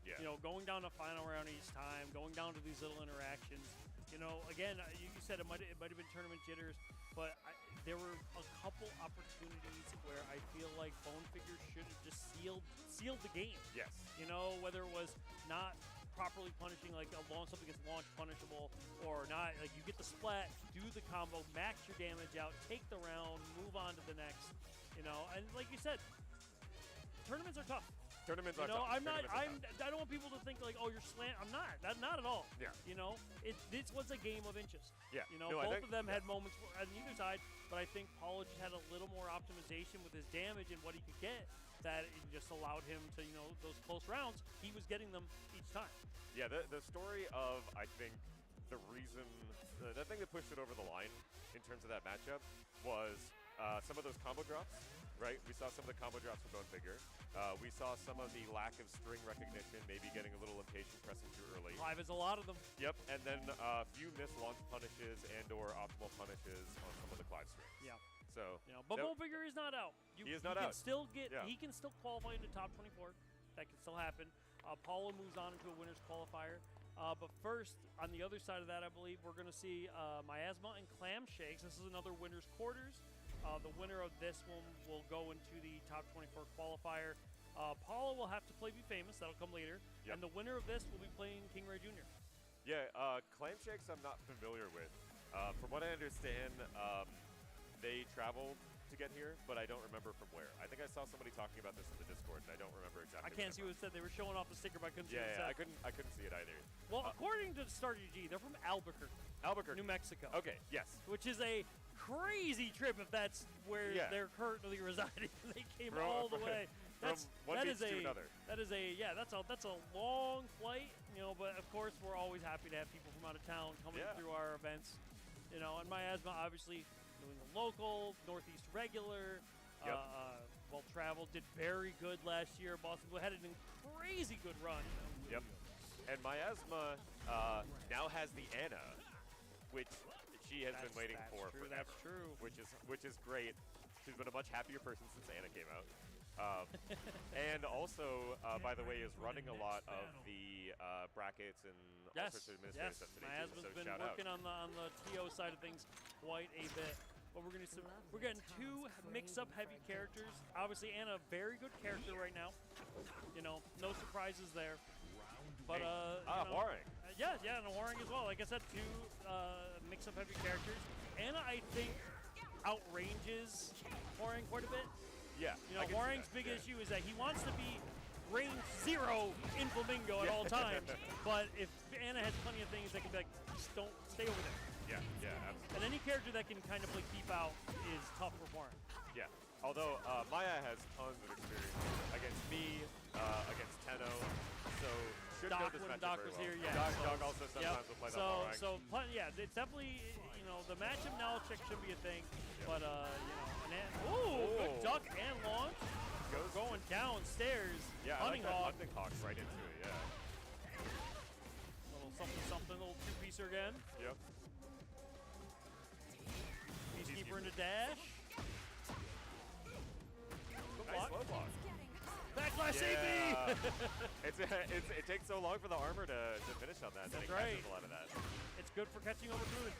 Yeah. You know, going down to final round each time, going down to these little interactions. You know, again, you said it might have been tournament jitters, but there were a couple opportunities where I feel like Bone Figure should have just sealed the game. Yes. You know, whether it was not properly punishing, like something gets launch punishable, or not, like you get the splat, do the combo, max your damage out, take the round, move on to the next. You know, and like you said, tournaments are tough. Tournaments You are know, tough. Tournaments are tough. I don't want people to think like, oh, you're slant. I'm not. Not at all. Yeah. You know, this was a game of inches. Yeah. You know, No, I both think- of them yeah. had moments on either side, but I think Paulo just had a little more optimization with his damage and what he could get. That it just allowed him to, you know, those close rounds, he was getting them each time. Yeah, the story of, I think, the reason, the thing that pushed it over the line in terms of that matchup was some of those combo drops, right? We saw some of the combo drops from Bone Figure. We saw some of the lack of string recognition, maybe getting a little impatient, pressing too early. Clive is a lot of them. Yep, and then a few missed launch punishes and or optimal punishes on some of the Clive strings. Yeah. So, You know, but that- Bone Figure is not out. He is not can out. Still get. Yeah. He can still qualify into top 24. That can still happen. Paulo moves on into a winners qualifier. But first, on the other side of that, I believe we're going to see Miasma and Clam Shakes. This is another winners quarters. The winner of this one will go into the top 24 qualifier. Paula will have to play Be Famous. That'll come later. Yep. And the winner of this will be playing KINGREYJR Jr. Yeah, Clam Shakes I'm not familiar with. From what I understand, they traveled to get here, but I don't remember from where. I think I saw somebody talking about this in the Discord, and I don't remember exactly. I can't see what it said. They were showing off the sticker, but I couldn't see what it Yeah, said. I couldn't see it either. Well, according to StarGG, they're from Albuquerque, New Mexico. Okay, yes. Which is a crazy trip if that's where Yeah. they're currently residing. They came From- all the way. from one that beach is to a another. that's a long flight, but of course we're always happy to have people from out of town coming Yeah. through our events. And Miasma obviously doing the local, Northeast regular, Yep. well traveled, did very good last year. Boston Blue had an crazy good run. Yep. And Miasma now has the Anna, which she has been waiting That's for true, forever. that's true. Which is great. She's been a much happier person since Anna came out. And also, by the way, is running a lot of the brackets and all Yes, sorts of administrative yes. stuff today My too, husband's so been shout working out. on the TO side of things quite a bit. But we're getting two mix-up heavy characters. Obviously, Anna, very good character right now. No surprises there. But Waring. yeah, and Waring as well. Like I said, two mix-up heavy characters. Anna, I think, outranges Waring quite a bit. Yeah. I can see Waring's that, big yeah. issue is that he wants to be range 0 in Flamingo at all times. But if Anna has plenty of things that can be like, just don't stay over there. Yeah, absolutely. And any character that can kind of play keep out is tough for Waring. Yeah. Although Maya has tons of experience against me, against Tenno, so should know Doc, this when matchup Doc very was well. here, yeah. Doc also sometimes will play that Waring. Yeah, it's definitely, the matchup knowledge check should be a thing. Yep. But, good duck and launch. Goes Going downstairs. Yeah, I like Hunting that Hawk. Hunting Hawk's right into it, yeah. Little something, little two-piecer again. Yep. Peacekeeper into dash. Nice low block. Backlash safety! It takes so long for the armor to finish on that. Then That's it catches right. a lot of that. It's good for catching over fluid.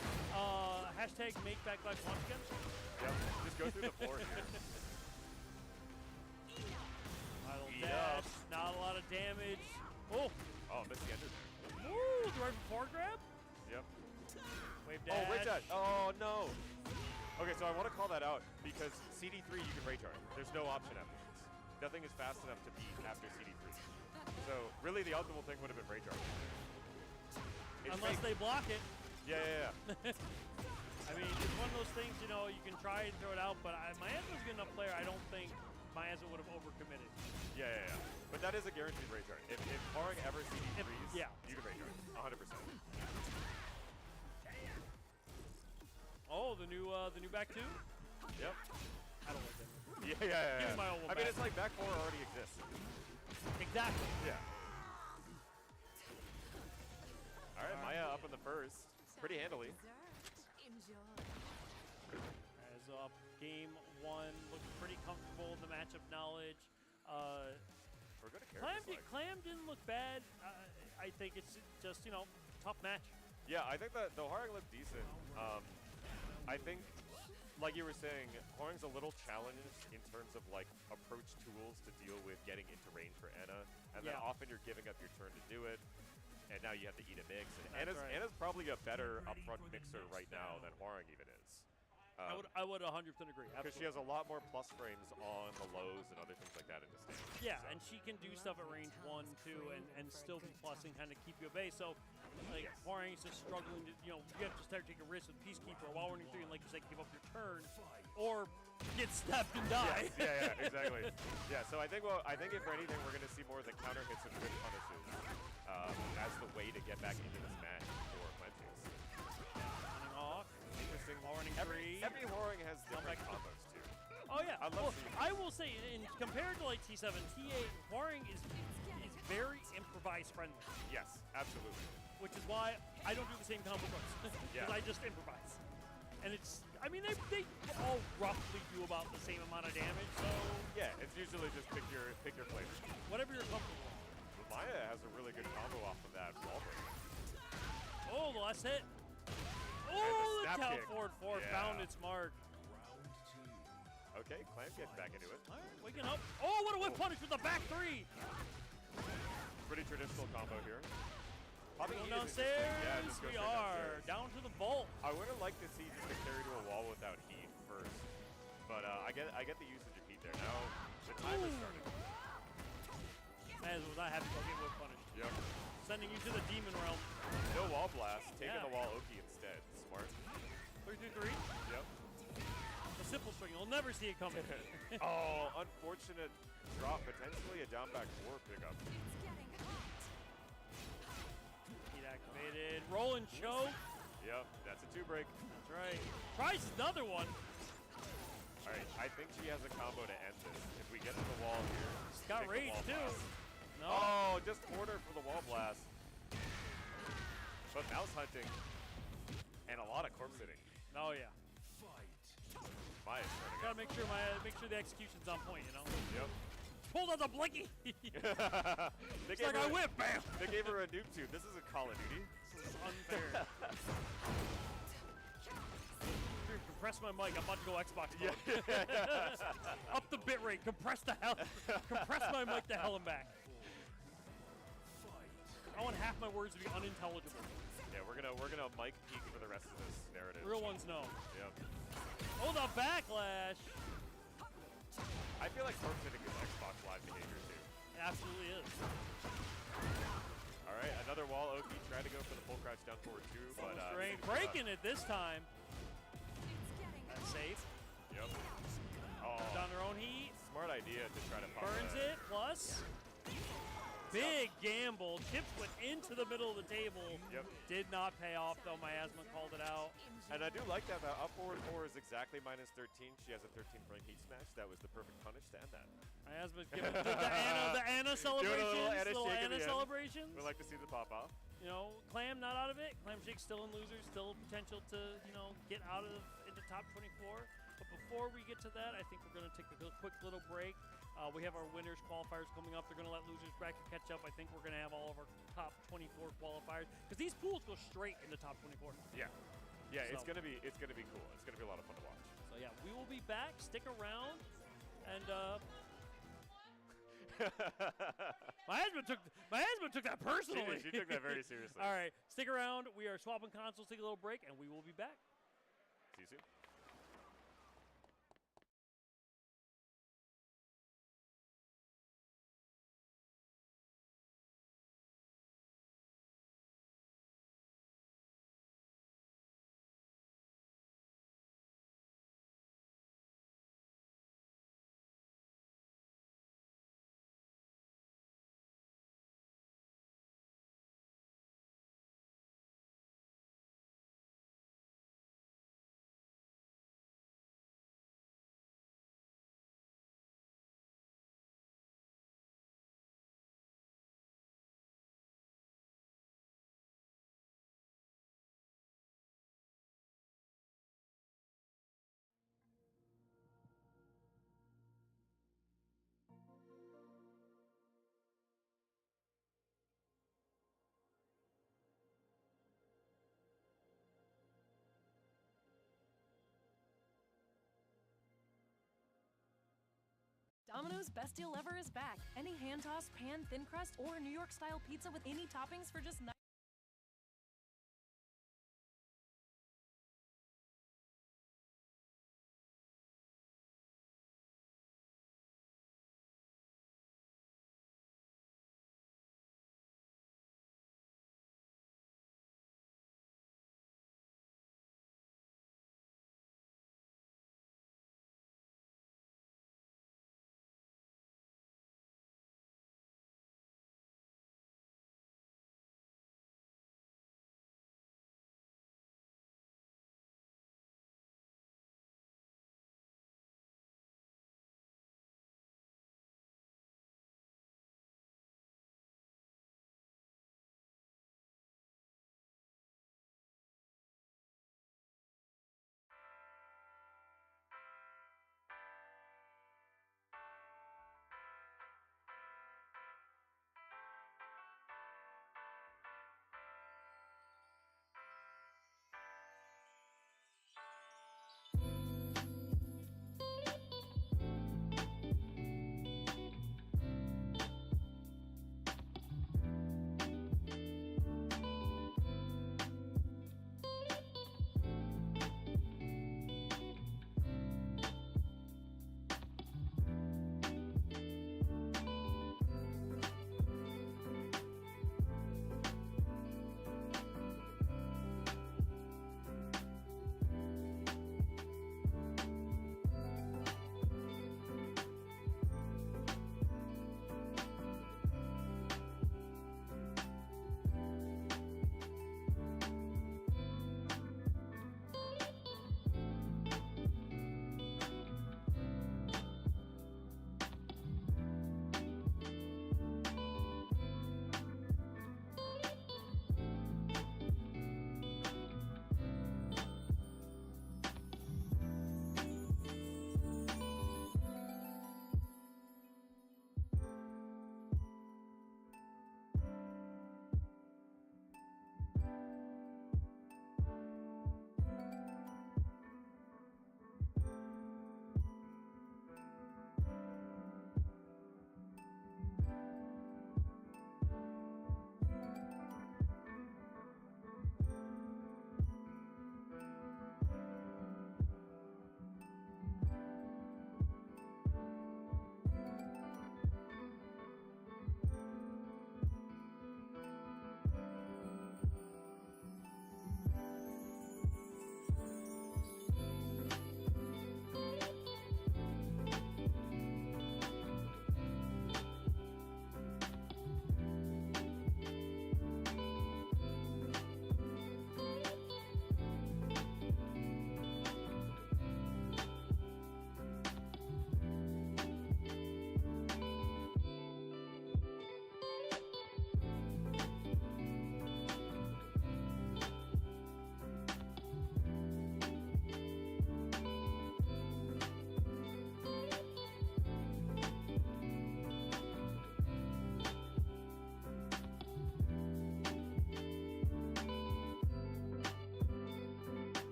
Hashtag make backlash launch again. Yep. Just go through the floor here. Idle Eat dash. up. Not a lot of damage. Oh! Oh, missed the ender there. Woo! The right forward grab? Yep. Wave dash. Oh, rage dash. Oh, no. Okay, so I want to call that out because CD3 you can rage art. There's no option after this. Nothing is fast enough to beat after CD3. So really the optimal thing would have been rage art. Unless they block it. Yeah. I mean, it's one of those things, you can try and throw it out, but Miasma's a good enough player. I don't think Miasma would have overcommitted. Yeah. But that is a guaranteed rage art. If Waring ever CD3s, yeah. you can rage art. 100%. Oh, the new back two? Yep. I don't like that. Yeah. Give me my old one I mean, back. it's like back 4 already exists. Exactly. Yeah. All right, Maya up in the first. Pretty handily. As up, game 1 looking pretty comfortable in the matchup knowledge. We're good at character select. Clam didn't look bad. I think it's just, tough match. Yeah, I think that the Waring looked decent. I think, like you were saying, Waring's a little challenged in terms of like approach tools to deal with getting into range for Anna, and then Yeah. often you're giving up your turn to do it, and now you have to eat a mix. And That's right. Anna's probably a better upfront mixer right now than Waring even is. I would 100% agree. Because she has a lot more plus frames on the lows and other things like that in this game. Yeah, so. and she can do stuff at range 1, 2, and still be plussing, kind of keep you at bay. So, like, Waring's just struggling to, you have to start taking risks with Peacekeeper while running through, and like you said, give up your turn, or get stepped and die. Yes, yeah, exactly. Yeah, so I think if for anything, we're going to see more of the counter hits and good punishes as the way to get back into this match for Clancy's. Hunting Hawk. Interesting. Waring three. Every Waring has different back. combos too. Oh yeah. I love Well, seeing I will say, compared to like T7, T8, Waring is very improvise friendly, Yes, absolutely. which is why I don't do the same combo because Yeah. I just improvise. And they all roughly do about the same amount of damage, so Yeah, it's usually just pick your flavor. whatever you're comfortable with. Maya has a really good combo off of that wall break. Oh, the last hit. the Oh, the snap down kick. forward four Yeah. found its mark. Round 2. Okay, Clam getting back into it. All right, waking up. Oh, what a whip punish with the back three. Pretty traditional combo here. Popping Going heat is downstairs. interesting. Yeah, just go We straight are downstairs. down to the vault. I would have liked to see just a carry to a wall without heat first, but I get the usage of heat there. Now the timer started. As was not happy to get whip punished. Yep. Sending you to the demon realm. No wall blast, taking Yeah. the wall Oki instead. Smart. 3-2-3. Yep. A simple string. You'll never see it coming. Oh, unfortunate drop. Potentially a down back 4 pickup. Heat activated. Roll and choke. Yep, that's a 2 break. That's right. Tries another one. All right, I think she has a combo to end this. If we get to the wall here, She's got take the rage wall too. blast. No. Oh, just corner for the wall blast. But mouse hunting and a lot of corpse hitting. Oh yeah. Maya's starting Gotta make sure the execution's on point. You know. Yep. Pulled out the blinky. They It's gave like her I whip. Bam. They gave her a noob tube. This is a Call of Duty. This is unfair. Compress my mic. I'm about to go Xbox mode. Up the bitrate. Compress my mic to hell and back. I want half my words to be unintelligible. Yeah, we're gonna mic peek for the rest of this narrative. Real ones know. Yep. Oh, the backlash. I feel like corpse hitting is Xbox Live behavior too. It absolutely is. All right, another wall. Oki tried to go for the full crouch down forward 2, but Strange. Breaking it this time. That's safe. Yep. Oh, Down their own heat. smart idea to try to pop Burns that. it. Plus. Big gamble. Chips went into the middle of the table. Yep. Did not pay off, though. Miasma called it out. And I do like that. The up forward 4 is exactly minus 13. She has a 13-point heat smash. That was the perfect punish to end that. Miasma giving the Anna celebrations. little Anna shake at Anna the end. celebrations. We'd like to see the pop off. You know, Clam not out of it. Clam Shake's still in losers. Still potential to, get out of into top 24. But before we get to that, I think we're going to take a quick little break. We have our winners qualifiers coming up. They're going to let losers bracket catch up. I think we're going to have all of our top 24 qualifiers because these pools go straight into top 24. Yeah. Yeah, So- it's gonna be cool. It's gonna be a lot of fun to watch. So yeah, we will be back. Stick around, and my husband took that personally. She took that very seriously. All right, stick around. We are swapping consoles. Take a little break, and we will be back. See you soon. Domino's Best Deal Ever is back. Any hand-tossed, pan, thin crust, or New York-style pizza with any toppings for just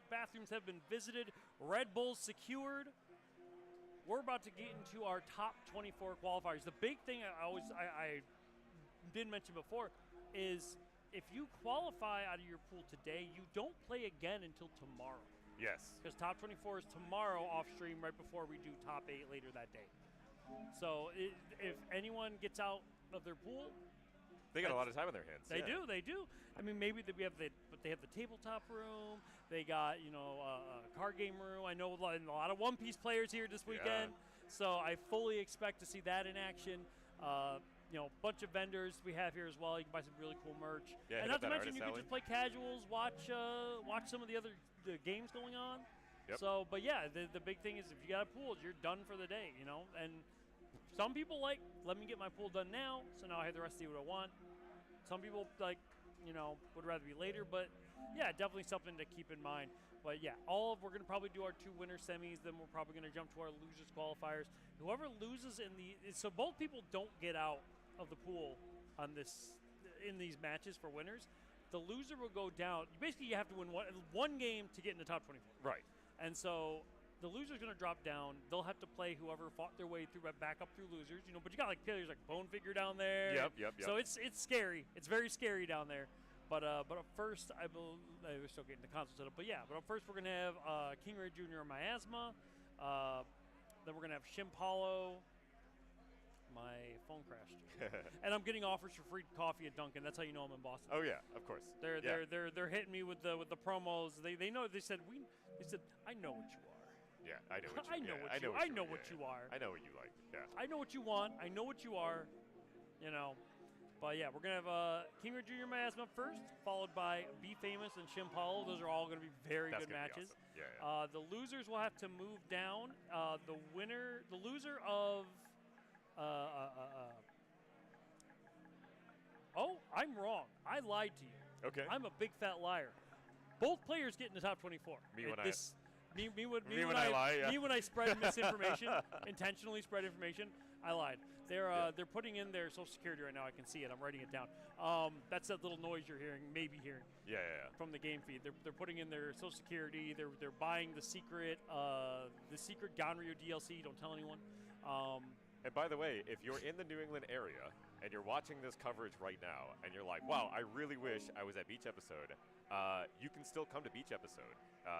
bathrooms have been visited, Red Bulls secured. We're about to get into our top 24 qualifiers. The big thing I did mention before is if you qualify out of your pool today, you don't play again until tomorrow. Yes. Because top 24 is tomorrow off stream right before we do top 8 later that day. So if anyone gets out of their pool, they got a lot of time on their hands. They do. I mean, maybe they have the tabletop room. They got a card game room. I know a lot of One Piece players here this weekend, so I fully expect to see that in action. Bunch of vendors we have here as well. You can buy some really cool merch. Yeah, and not to mention, you can just play casuals, watch some of the other games going on. Yep. So, but yeah, the big thing is if you got a pool, you're done for the day, And some people let me get my pool done now, so now I have the rest to do what I want. Some people would rather be later, but yeah, definitely something to keep in mind. But yeah, we're gonna probably do our 2 winner semis, then we're probably gonna jump to our losers qualifiers. Whoever loses so both people don't get out of the pool in these matches for winners. The loser will go down. Basically, you have to win one game to get in the top 24. Right. And so the loser's going to drop down. They'll have to play whoever fought their way through, back up through losers. But you got players like Bone Figure down there. Yep. So it's scary. It's very scary down there. But up first, we're still getting the console set up. But up first we're going to have KINGREYJR Miasma. Then we're going to have Shimpalo. My phone crashed. And I'm getting offers for free coffee at Dunkin'. That's how you know I'm in Boston. Oh yeah, of course. They're hitting me with the promos. They know. They said I know what you are. Yeah, I know what you. I know what you. I know what you are. I know what you like. Yeah. I know what you want. I know what you are. But yeah, we're gonna have KINGREYJR Miasma first, followed by Be Famous and Shimpalo. Those are all gonna be very good matches. Be awesome. Yeah. The losers will have to move down. The loser of. Oh, I'm wrong. I lied to you. Okay. I'm a big fat liar. Both players get in the top 24. Me when I lie. Yeah. Me when I spread misinformation, intentionally spread information, I lied. They're putting in their Social Security right now. I can see it. I'm writing it down. That's that little noise you're hearing. Yeah. From the game feed. They're putting in their Social Security. They're buying the secret Ganryu DLC. Don't tell anyone. And by the way, if you're in the New England area and you're watching this coverage right now and you're like, wow, I really wish I was at Beach Episode, you can still come to Beach Episode.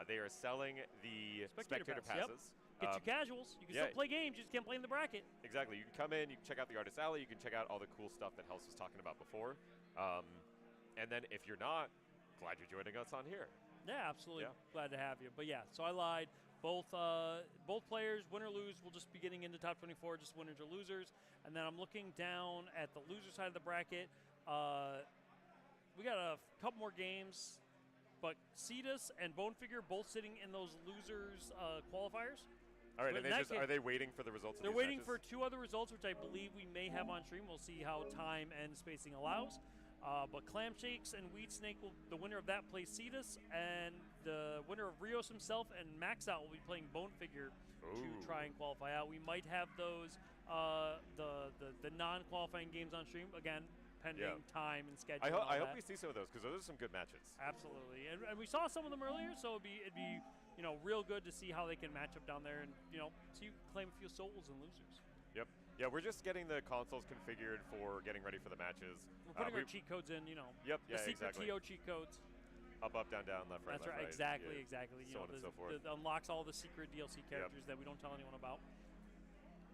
They are selling the spectator passes. Yep. Get your casuals. You can still play games, you just can't play in the bracket. Exactly. You can come in, you can check out the Artist Alley, you can check out all the cool stuff that Hells was talking about before. And then if you're not, glad you're joining us on here. Yeah, absolutely. Yeah. Glad to have you. But yeah, so I lied. Both players, win or lose, will just be getting into top 24, just winners or losers. And then I'm looking down at the loser side of the bracket. We got a couple more games, but Cetus and Bone Figure both sitting in those losers qualifiers. All right, and are they waiting for the results of They're these waiting matches? for 2 other results, which I believe we may have on stream. We'll see how time and spacing allows. But Clam Shakes and Weed Snake, the winner of that plays Cetus, and the winner of Rios himself and Max Out will be playing Bone Figure to try and qualify out. We might have those the non-qualifying games on stream again, pending time and schedule. I hope we see some of those because those are some good matches. Absolutely, and we saw some of them earlier, so it'd be real good to see how they can match up down there and see you claim a few souls and losers. Yep. Yeah, we're just getting the consoles configured for getting ready for the matches. We're putting our cheat codes in, Yep, the secret exactly. TO cheat codes. Up, down, left, right, That's left, right, right. exactly. So on and so forth. It unlocks all the secret DLC characters that we don't tell anyone about.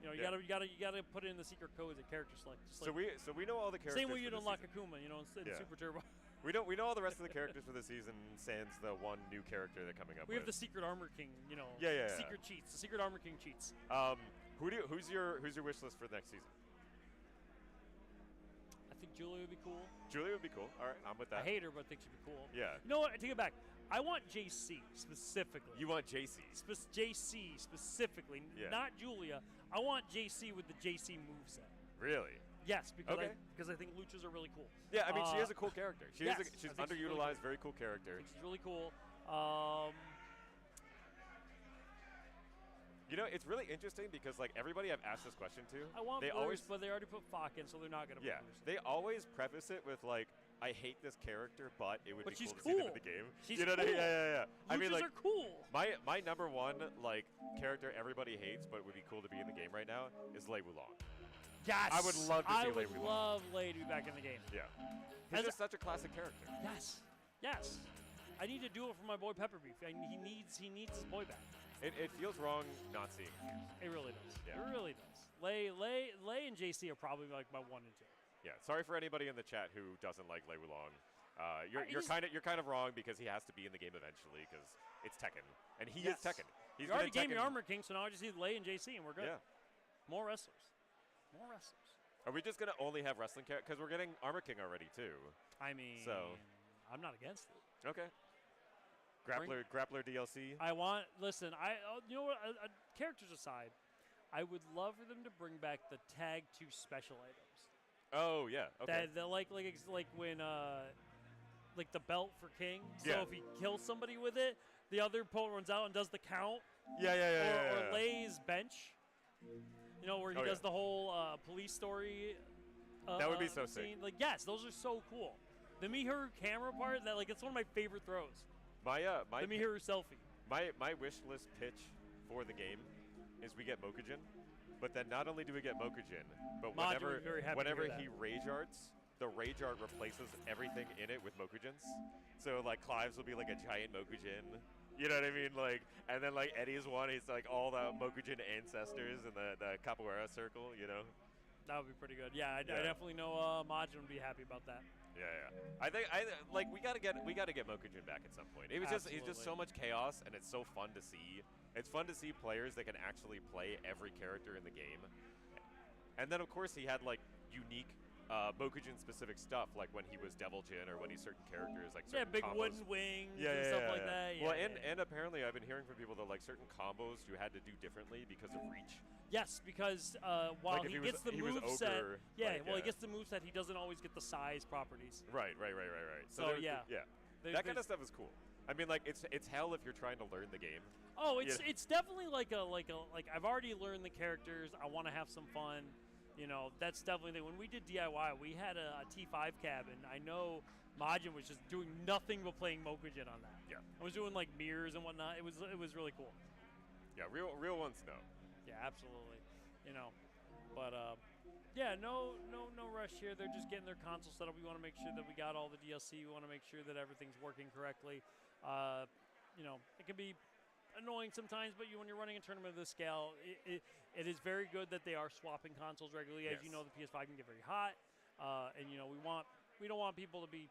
You gotta put in the secret codes at character select. So we know all the characters. Same way you'd unlock season. Akuma, in Super Turbo. We know all the rest of the characters for the season, sans the one new character they're coming up with. We have the Secret Armor King, secret cheats, the Secret Armor King cheats. Who's your wish list for the next season? I think Julia would be cool. Julia would be cool. All right, I'm with that. I hate her, but I think she'd be cool. Yeah. You know what? I take it back. I want JC specifically. You want JC? JC specifically, not Julia. I want JC with the JC moveset. Really? Yes, because I think luchas are really cool. Yeah, I mean she's a cool character. She's underutilized, really cool. very cool character. I think she's really cool. It's really interesting because everybody I've asked this question to, I want Blurs, but they already put Fok in, so they're not gonna. Yeah, they always preface it with I hate this character, but it would But be she's cool to see them in cool. the game. She's you know what I mean? cool. Yeah. I mean, Luchas like, are cool. my number one like character everybody hates, but would be cool to be in the game right now is Lei Wulong. Yes. I would love to see I Lei would Wulong. love Lei to be back in the game. Yeah, As he's a- just such a classic character. Yes. Yes. I need to do it for my boy Pepper Beef. He needs his boy back. It feels wrong not seeing him. It really does. Yeah. It really does. Lei and JC are probably like my 1 and 2. Yeah, sorry for anybody in the chat who doesn't like Lei Wulong. You're he's- kind of wrong because he has to be in the game eventually because it's Tekken and he Yes. is Tekken. He's You already been in gave me Tekken- Armor King, so now I just need Lei and JC, and we're good. Yeah. More wrestlers. More wrestlers. Are we just gonna only have wrestling characters? Because we're getting Armor King already too. I mean, So- I'm not against it. Okay. Grappler DLC. Listen, you know what? Characters aside, I would love for them to bring back the Tag 2 special items. Oh yeah. Okay. That like when like the belt for King. So Yeah. if he kills somebody with it, the other opponent runs out and does the count. Yeah. Or Lei's bench. You know, where he Oh, does yeah. the whole police story. That would be so sick. scene. Like, yes, those are so cool. The Mihiru camera part, it's one of my favorite throws. My The Mihiru selfie. my wish list pitch for the game is we get Mokujin, but then not only do we get Mokujin, but Majin would be very happy to whenever hear he that. rage arts, the rage art replaces everything in it with Mokujins. So like Clive's will be like a giant Mokujin. You know what I mean? Like, and then like Eddie's one, he's like all the Mokujin ancestors in the capoeira circle. You know? That would be pretty good. Yeah, I Yeah. definitely know Majin would be happy about that. Yeah. I think we gotta get Mokujin back at some point. He's just so much chaos, and it's so fun to see. It's fun to see players that can actually play every character in the game. And then of course he had like unique Mokujin specific stuff, like when he was Devil Jin or when he's certain characters, like certain Big combos. wooden wings and stuff like that. Well, Yeah, and apparently I've been hearing from people that like certain combos you had to do differently because of reach. yes, because while Like if he he was- gets the he was moveset, ogre, yeah, like, well, he yeah. gets the moveset, he doesn't always get the size properties. Right. So, there's- yeah. There- That kind there's- of stuff is cool. I mean, like it's hell if you're trying to learn the game. Oh, it's Yeah. it's definitely like I've already learned the characters. I want to have some fun. You know, that's definitely when we did DIY. We had a T5 cabin. I know Majin was just doing nothing but playing Mokujin on that. Yeah. I was doing like mirrors and whatnot. It was really cool. Yeah, real ones know. Yeah, absolutely. You know, but yeah, no rush here. They're just getting their console set up. We want to make sure that we got all the DLC. We want to make sure that everything's working correctly. You know, it can be annoying sometimes, but when you're running a tournament of this scale, it is very good that they are swapping consoles regularly. As you Yes. know, the PS5 can get very hot, and you know we don't want people to be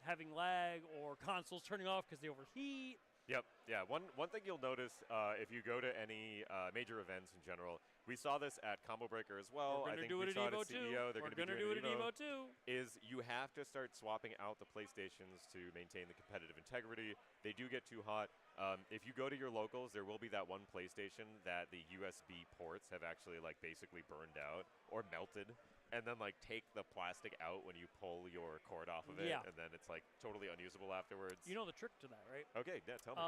having lag or consoles turning off because they overheat. Yep. Yeah. One thing you'll notice if you go to any major events in general, we saw this at Combo Breaker as well. We're I gonna think do we it at saw it Evo at too. CEO. They're We're gonna be gonna doing do it at Evo too. Is you have to start swapping out the PlayStations to maintain the competitive integrity. They do get too hot. If you go to your locals, there will be that one PlayStation that the USB ports have actually like basically burned out or melted, and then like take the plastic out when you pull your cord off of it, Yeah. and then it's like totally unusable afterwards. You know the trick to that, right? Okay, yeah, tell me.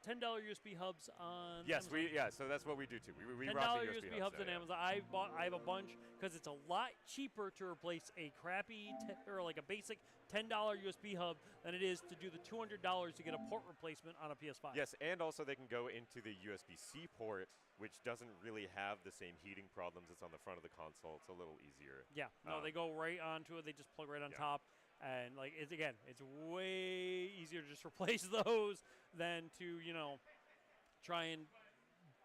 $10 USB hubs on. Yes, Amazon. so that's what we do too. We $10 rock the USB hubs on yeah. Amazon. I have a bunch because it's a lot cheaper to replace a crappy or like a basic $10 USB hub than it is to do the $200 to get a port replacement on a PS5. Yes, and also they can go into the USB-C port, which doesn't really have the same heating problems that's on the front of the console. It's a little easier. Yeah. No, they go right onto it. They just plug right on Yeah. top. And like it's way easier to just replace those than to try and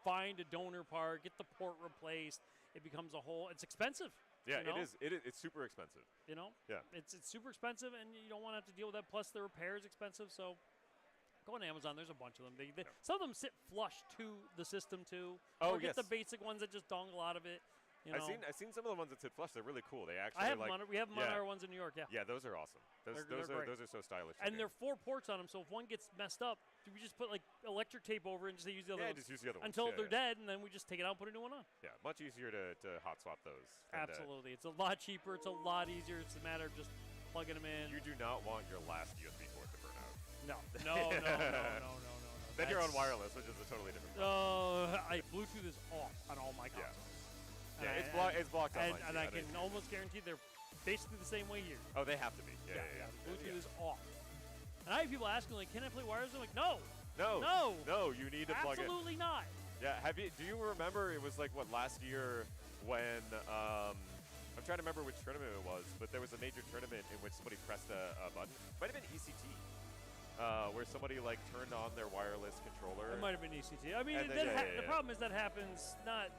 find a donor part, get the port replaced. It becomes a whole. It's expensive. Yeah, you know? it is. It's super expensive. You know. Yeah. It's super expensive, and you don't want to have to deal with that. Plus, the repair is expensive. So, go on Amazon. There's a bunch of them. Some of them sit flush to the system too. Oh, or get yes. the basic ones that just dongle out of it. You know. I've seen some of the ones that sit flush. They're really cool. They actually I have like. them on. We have them on yeah. our ones in New York. Yeah. Yeah, those are awesome. They're great. Those are so stylish. And looking. there are 4 ports on them, so if one gets messed up, we just put like electric tape over it and just use the other Yeah, ones just use the other ones. until Yeah, they're yeah. dead, and then we just take it out and put a new one on. Yeah, much easier to hot swap those. than to- Absolutely. It's a lot cheaper. It's a lot easier. It's a matter of just plugging them in. You do not want your last USB port to burn out. No. No. Then you're on That's- wireless, which is a totally different problem. Bluetooth is off on all my Yeah. consoles. Yeah, And it's blocked on And, mine, and too. I I can think. almost guarantee they're basically the same way here. Oh, they have to be. Yeah. Bluetooth is off. And I have people asking, like, can I play wireless? I'm like, no. No, you need to plug in. Absolutely not. Yeah, do you remember, it was like, what, last year when, I'm trying to remember which tournament it was, but there was a major tournament in which somebody pressed a button. Might have been ECT, where somebody, like, turned on their wireless controller. It might have been ECT. I mean, then, the problem is that happens not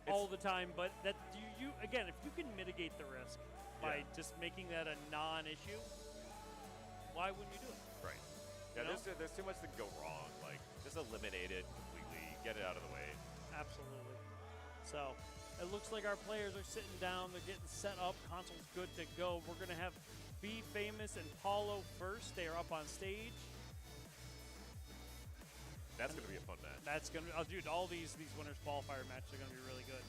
all the time, but that you again, if you can mitigate the risk by just making that a non-issue, why wouldn't you do it? Right. Yeah, there's too much that can go wrong. Like, just eliminate it completely, get it out of the way. Absolutely. So, it looks like our players are sitting down. They're getting set up. Console's good to go. We're going to have Be Famous and Paulo first. They are up on stage. That's going to be a fun match. That's going to dude, all these winners qualifier matches are going to be really good.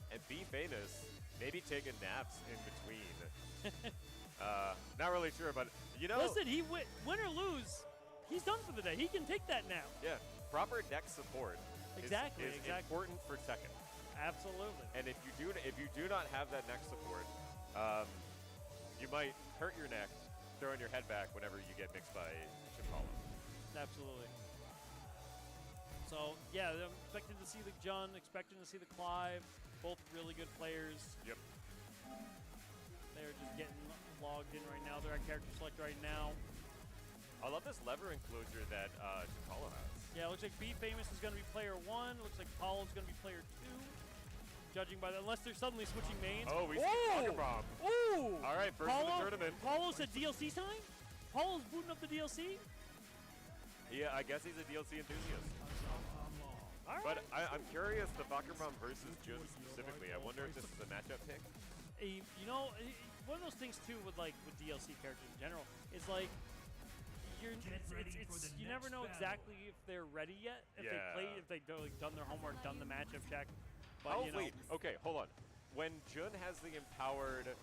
And Be Famous, maybe taking naps in between. Not really sure, but you know. Listen, win or lose, he's done for the day. He can take that now. Yeah, proper deck support is important for Tekken. Absolutely. And if you do not have that neck support, you might hurt your neck throwing your head back whenever you get mixed by Chipolo. Absolutely. So yeah, I'm expecting to see the Jun, expecting to see the Clive. Both really good players. Yep. They're just getting logged in right now. They're at character select right now. I love this lever enclosure that Chipolo has. Yeah, it looks like Be Famous is going to be player 1. Looks like Paulo's going to be player 2. Judging by that, unless they're suddenly switching mains. Oh, we see Poker Bomb. Ooh! All right, first of the tournament. Paulo said DLC time? Paulo's booting up the DLC? Yeah, I guess he's a DLC enthusiast. All right. But I'm curious, the Bakuram versus Jun specifically. I wonder if this is a matchup pick. You know, one of those things too with DLC characters in general is like you never know exactly if they're ready yet. If they've done their homework, done the matchup check. But wait. Okay, hold on. When Jun has the empowered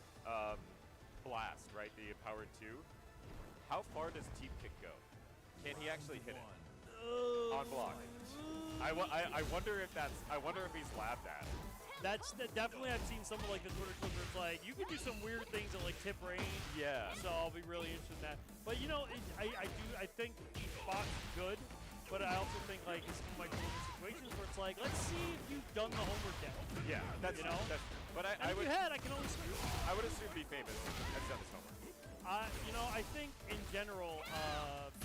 blast, right? The empowered 2. How far does Teep Kick go? Can he actually hit it on block? I wonder if he's labbed at. Definitely I've seen some of the Twitter clips where it's like you can do some weird things at tip range. Yeah. So I'll be really interested in that. But I think each box is good, but I also think it's some situations where it's like, let's see if you've done the homework yet. Yeah, that's true. But I would I can only assume. I would assume Be Famous has done his homework. I think in general,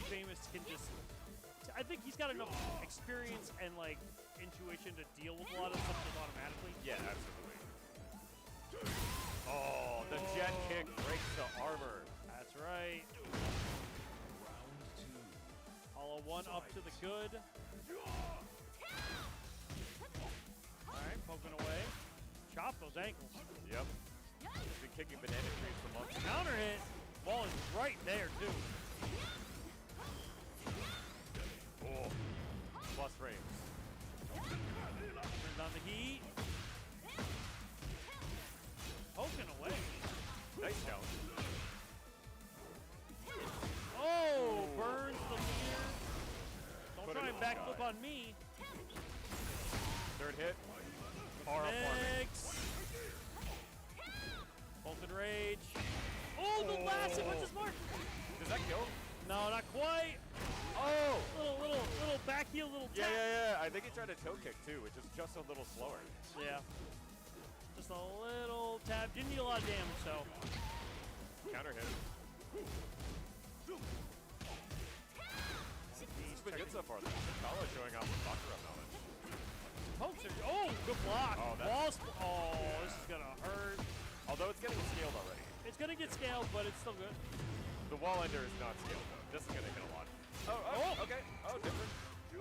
Famous can just. I think he's got enough experience and intuition to deal with a lot of stuff just automatically. Yeah, absolutely. Oh, the jet kick breaks the armor. That's right. Hollow 1 up to the good. All right, poking away. Chop those ankles. Yep. He's been kicking banana trees for months. Counter hit. Ball is right there too. Oh. Plus frames. Turns on the heat. Poking away. Nice count. Oh, burns the leader. Don't try and backflip on me. Third hit. Far up Mix. Bolted rage. Oh, the last hit. What's his mark? Does that kill? No, not quite. Oh! Little back heel, little tap. Yeah. I think he tried a toe kick too, which is just a little slower. Yeah. Just a little tap. Didn't do a lot of damage, so. Counter hit. It's been good so far. Chipolo showing off with Bakuram knowledge. Pokes are. Oh, good block. Oh, this is gonna hurt. Although it's getting scaled already. It's gonna get scaled, but it's still good. The wall ender is not scaled though. This is gonna hit a lot. Oh, okay. Oh, different.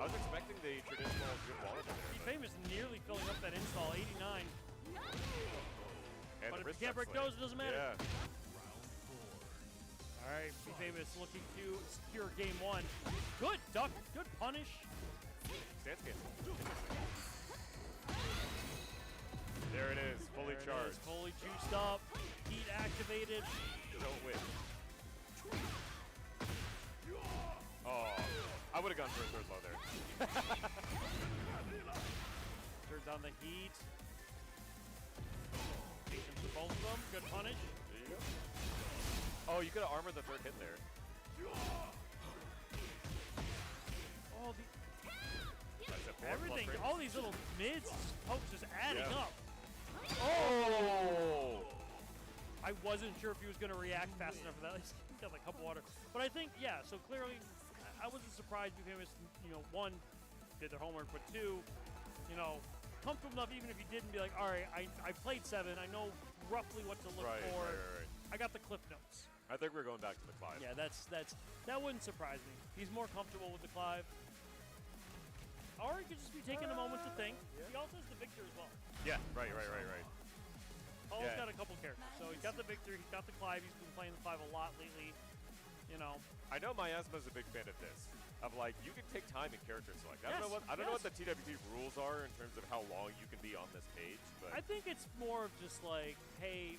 I was expecting the traditional good wall ender there. Be Famous nearly filling up that install, 89. And but if you can't break those, it doesn't matter. Yeah. All right, Be Famous looking to secure game 1. Good duck, good punish. Stance game. There it is, fully charged. Fully juiced up, heat activated. Don't win. Oh, I would have gone for a third low there. Turns on the heat. Patience for both of them. Good punish. Oh, you could have armored the third hit there. Oh, That's it, 4 everything, plus all these little mids, pokes just adding Yeah. up. Oh! I wasn't sure if he was going to react fast enough for that. He's got like a cup of water. But I think, yeah, so clearly I wasn't surprised Be Famous, you know, one, did their homework, but two, you know, comfortable enough even if he didn't be like, all right, I played 7. I know roughly what to look for. Right. I got the cliff notes. I think we're going back to the Clive. Yeah, that wouldn't surprise me. He's more comfortable with the Clive. Or he could just be taking a moment to think. He also has the Victor as well. Yeah, right. Paul's Yeah. got a couple characters. So he's got the Victor, he's got the Clive. He's been playing the Clive a lot lately. You know. I know Miasma's a big fan of this. Of like, you can take time in character select. I don't know what the TWT rules are in terms of how long you can be on this page, but I think it's more of just like, hey,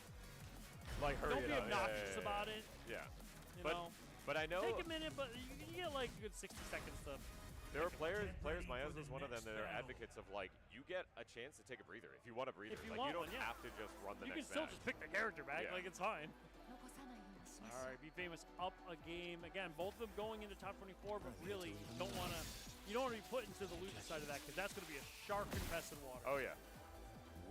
like hurry don't be it up. obnoxious about it. Yeah. You But- know, But I know take a minute, but you get like a good 60 seconds to. there are players, Miasma's one of them that are advocates of like, you get a chance to take a breather if you want a breather. If you like want you don't one, yeah. have to just run the You can next still match. just pick the character back, Yeah. like it's fine. All right, Be Famous up a game again. Both of them going into top 24, but really you don't want to be put into the loser side of that because that's going to be a shark infested water. Oh yeah.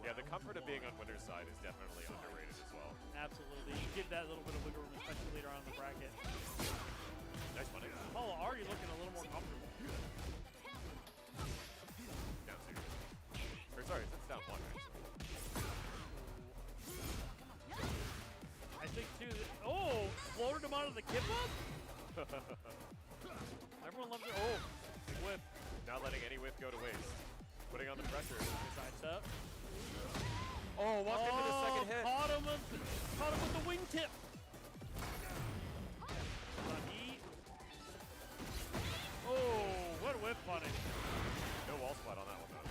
Yeah, the comfort of being on winner's side is definitely underrated as well. Absolutely, you give that little bit of wiggle room, especially later on in the bracket. Nice money. Paul already looking a little more comfortable. Down 2. Or sorry, it's down 1 actually. I think too. Floated him out of the kip up. Everyone loves it. Oh, big whip. Not letting any whip go to waste. Putting on the pressure. Side step. Oh, walked into the second hit. Caught him with the wingtip. Oh, what a whip punish. No wall splat on that one though.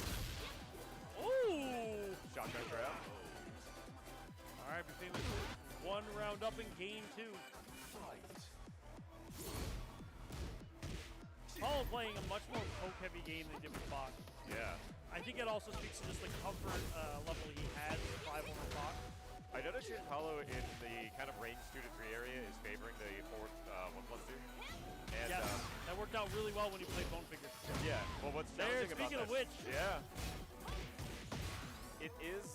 Oh. Shotgun grab. All right, Be Famous 1 round up in game 2. Paul playing a much more poke-heavy game than Jim Fox. Yeah. I think it also speaks to just the comfort level he has with 5 over Fox. I noticed Shin Paulo in the kind of range 2 to 3 area is favoring the 1+2. And Yes, that worked out really well when he played Bone Figure. yeah. Well, what's There, challenging about speaking of this? which. Yeah. It is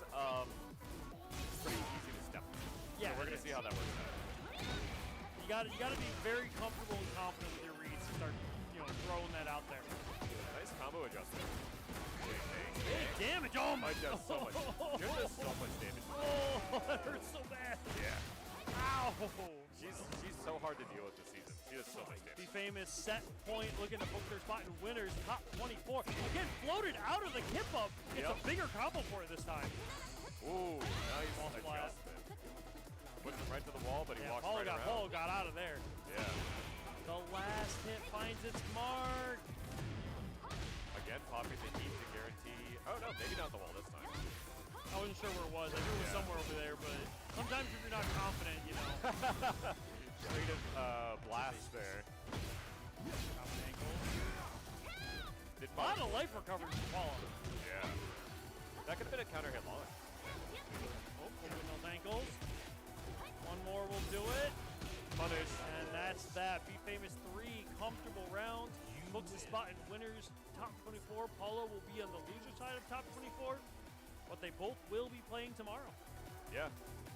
pretty easy to step. Yeah, So we're it gonna is. see how that works out. You got to be very comfortable and confident with your reads to start, throwing that out there. Nice combo adjustment. Hey, damage! Oh my Mike does so much. Jin does so much damage. Oh, that hurts so bad. Yeah. Ow! She's so hard to deal with this season. She does so much Be damage. Famous set point, looking to book their spot in winners, top 24. Again, floated out of the kip up. It's Yep. a bigger combo for it this time. Ooh, nice Wall splat. adjustment. Puts him right to the wall, but he walks right around. Paul got out of there. Yeah. The last hit finds its mark. Again, popping the heat to guarantee. Oh no, maybe not the wall this time. I wasn't sure where it was. I knew it was Yeah. somewhere over there, but sometimes if you're not confident, Straight up blast there. Top ankle. Did A lot of life recovery from Paul. Yeah. That could have been a counter hit launch. Oh, open those ankles. One more will do it. Punish. And that's that. Be Famous 3 comfortable rounds. Books a spot in winners. Top 24. Paulo will be on the loser side of top 24. But they both will be playing tomorrow. Yeah.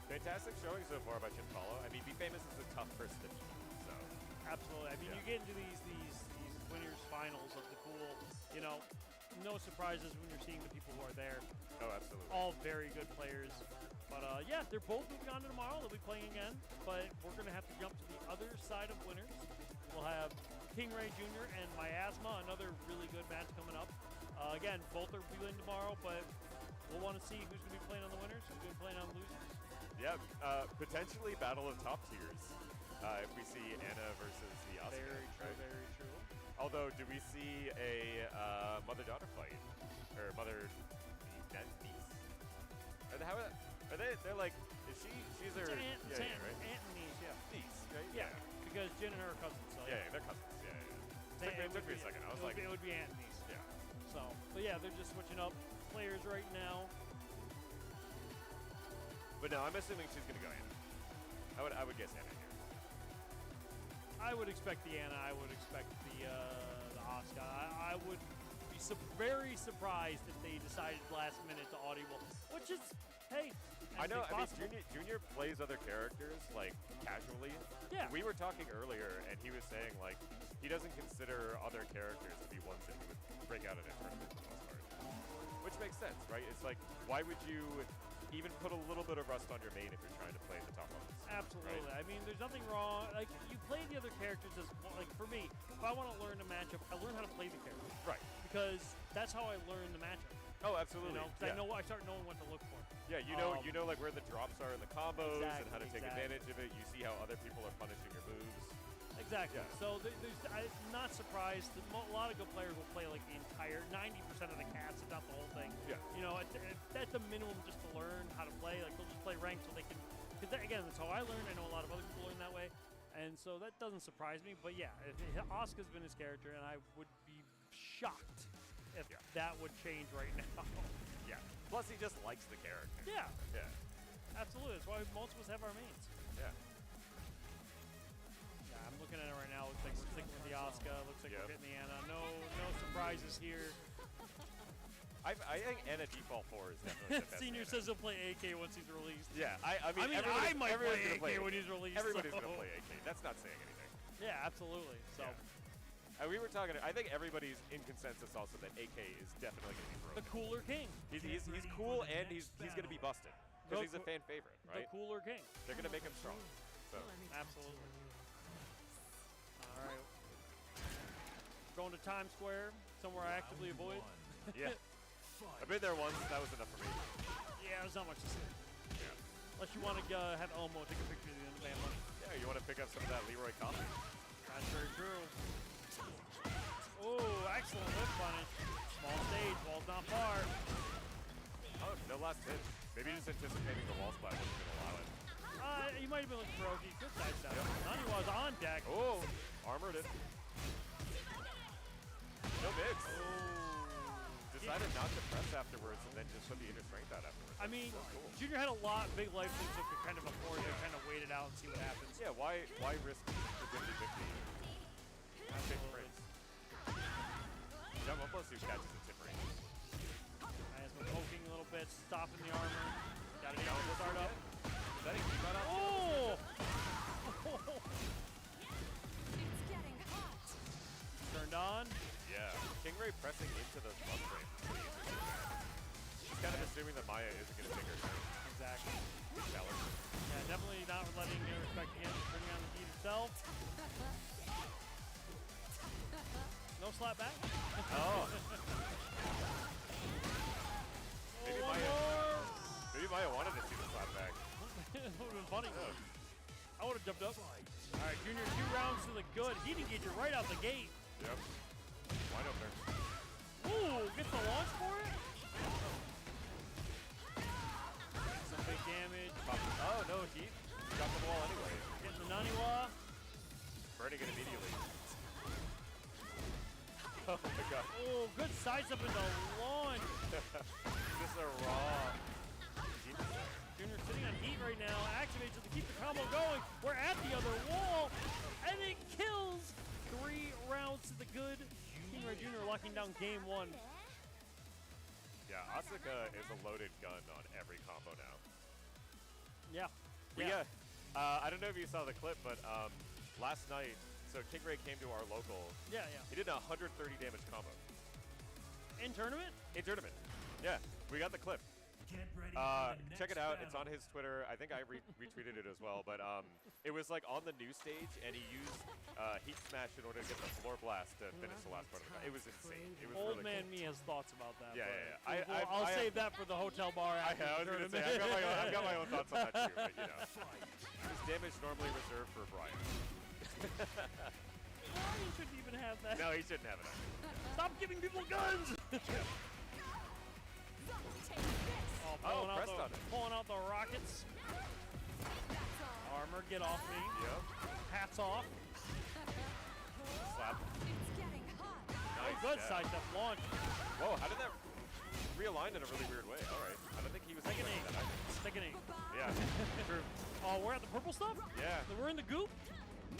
Fantastic showing so far by Shin Paulo. I mean, Be Famous is a tough person to beat. So. Absolutely. I mean, Yeah. you get into these winners finals of the pool. No surprises when you're seeing the people who are there. Oh, absolutely. All very good players. But yeah, they're both moving on to tomorrow. They'll be playing again. But we're going to have to jump to the other side of winners. We'll have KINGREYJR Jr. and Miasma, another really good match coming up. Again, both are playing tomorrow, but we'll want to see who's going to be playing on the winners, who's going to be playing on the losers. Yeah, potentially battle of top tiers. If we see Anna versus the Asuka. Very true, right? very true. Although, do we see a mother-daughter fight? Or mother-niece? Are they, they're like, she's her, It's aunt, yeah, right? aunt and niece, yeah. Niece, right? Yeah, because Jin and her are cousins, so Yeah, they're cousins, yeah. It took me a second, I was like, it would be aunt and niece. yeah. So, but yeah, they're just switching up players right now. But no, I'm assuming she's gonna go in. I would guess Anna here. I would expect the Anna. I would expect the Asuka. I would be very surprised if they decided last minute to audible, which is, hey, I know. I possible. mean, Junior plays other characters like casually. Yeah. We were talking earlier, and he was saying like he doesn't consider other characters if he wants it. He would break out in a tournament for the most part, which makes sense, right? It's like, why would you even put a little bit of rust on your main if you're trying to play the top levels? Absolutely. Right? I mean, there's nothing wrong. Like, you play the other characters as like for me. If I want to learn a matchup, I learn how to play the character. Right. Because that's how I learn the matchup. Oh, absolutely. You know, 'cause yeah. I start knowing what to look for. Yeah, you know like where the drops are in the combos and how to take Exactly. advantage of it. You see how other people are punishing your moves. Exactly. Yeah. So I'm not surprised. That a lot of good players will play like the entire 90% of the cats, if not the whole thing. Yeah. You know, at the minimum, just to learn how to play. Like they'll just play ranked so they can. Because again, that's how I learned. I know a lot of other people learn that way, and so that doesn't surprise me. But yeah, Asuka's been his character, and I would be shocked if that would change right now. Yeah. Plus, he just likes the character. Yeah. Yeah. Absolutely. That's why most of us have our mains. Yeah. Yeah, I'm looking at it right now. Looks like we're sticking with the Asuka. Looks like Yep. we're getting the Anna. No surprises here. I think Anna default 4 is definitely the best. Senior Anna. says he'll play AK once he's released. Yeah, I mean, I might everyone's play gonna AK when he's released. Everybody's so. gonna play AK. That's not saying anything. Yeah, absolutely. So Yeah. We were talking. I think everybody's in consensus also that AK is definitely gonna be the broken. cooler king. He's cool and he's gonna be busted because he's a fan favorite, The right? cooler king. They're gonna make him strong. So Absolutely. All right. Going to Times Square, somewhere I actively avoid. yeah, I've been there once. That was enough for me. Yeah, there's not much to say. Yeah. Unless you want to have Elmo take a picture of the band money. Yeah, you want to pick up some of that Leroy coffee? That's very true. Oh, excellent whip punish. Small stage, ball's not far. Oh, no last hit. Maybe just anticipating the wall splash wasn't gonna allow it. You might have been looking for OG. Good side step. Nani was on deck. Oh, armored it. No mids. Oh. Decided not to press afterwards and then just put the inner strength out afterwards. I mean, Cool. Junior had a lot big life things that could kind of afford to kind of wait it out and see what happens. Yeah, why risk the 50-50? Big prince. Jump 1+2 catches a tip range. Has been poking a little bit, stopping the armor. Got it down to start up. Is that a keep out option? Oh! It's getting hot. Turned on. Yeah. Kingray pressing into the love frame. He's kind of assuming that Maya isn't going to take her turn. Exactly. Challenge. Yeah, definitely not letting respecting it, turning on the heat itself. No slap back. Oh. Maybe One Maya. more. Maybe Maya wanted to see the slap back. It would have been funny. I would have jumped up. All right, Junior, 2 rounds to the good. Heat engager right out the gate. Yep. Wide opener. Ooh, gets the launch for it. Some big damage. Oh no, he got the wall anyway. Getting the Naniwa. Burning it immediately. Oh my god. Oh, good sidestep into launch. This is a raw. Junior sitting on heat right now. Activates it to keep the combo going. We're at the other wall. And it kills. 3 rounds to the good. KINGREYJR Jr. locking down game 1. Yeah, Asuka is a loaded gun on every combo now. Yeah. I don't know if you saw the clip, but last night, so KINGREY came to our local. Yeah. He did a 130 damage combo. In tournament? In tournament. Yeah, we got the clip. Get ready for the Check it next out. It's battle. on his Twitter. I think I retweeted it as well. But it was like on the new stage, and he used Heat Smash in order to get the floor blast to finish the last part of the match. It was insane. It was Old really man cool. me has thoughts about that. Yeah, but yeah, yeah. I'll I save that for the hotel bar I after was the gonna say tournament. I've got my own thoughts on that too. But you know, this damage normally reserved for Brian. Oh, he shouldn't even have that. No, he shouldn't have it. Stop giving people guns! Pulling out the rockets. Armor, get off me. Yep. Hats off. Slap. It's getting hot. Nice. Good yeah. side step launch. Whoa, how did that realign in a really weird way? All right. I don't think he was Sickening. expecting that either. Sickening. Yeah. True. Oh, we're at the purple stuff? Yeah. So we're in the goop?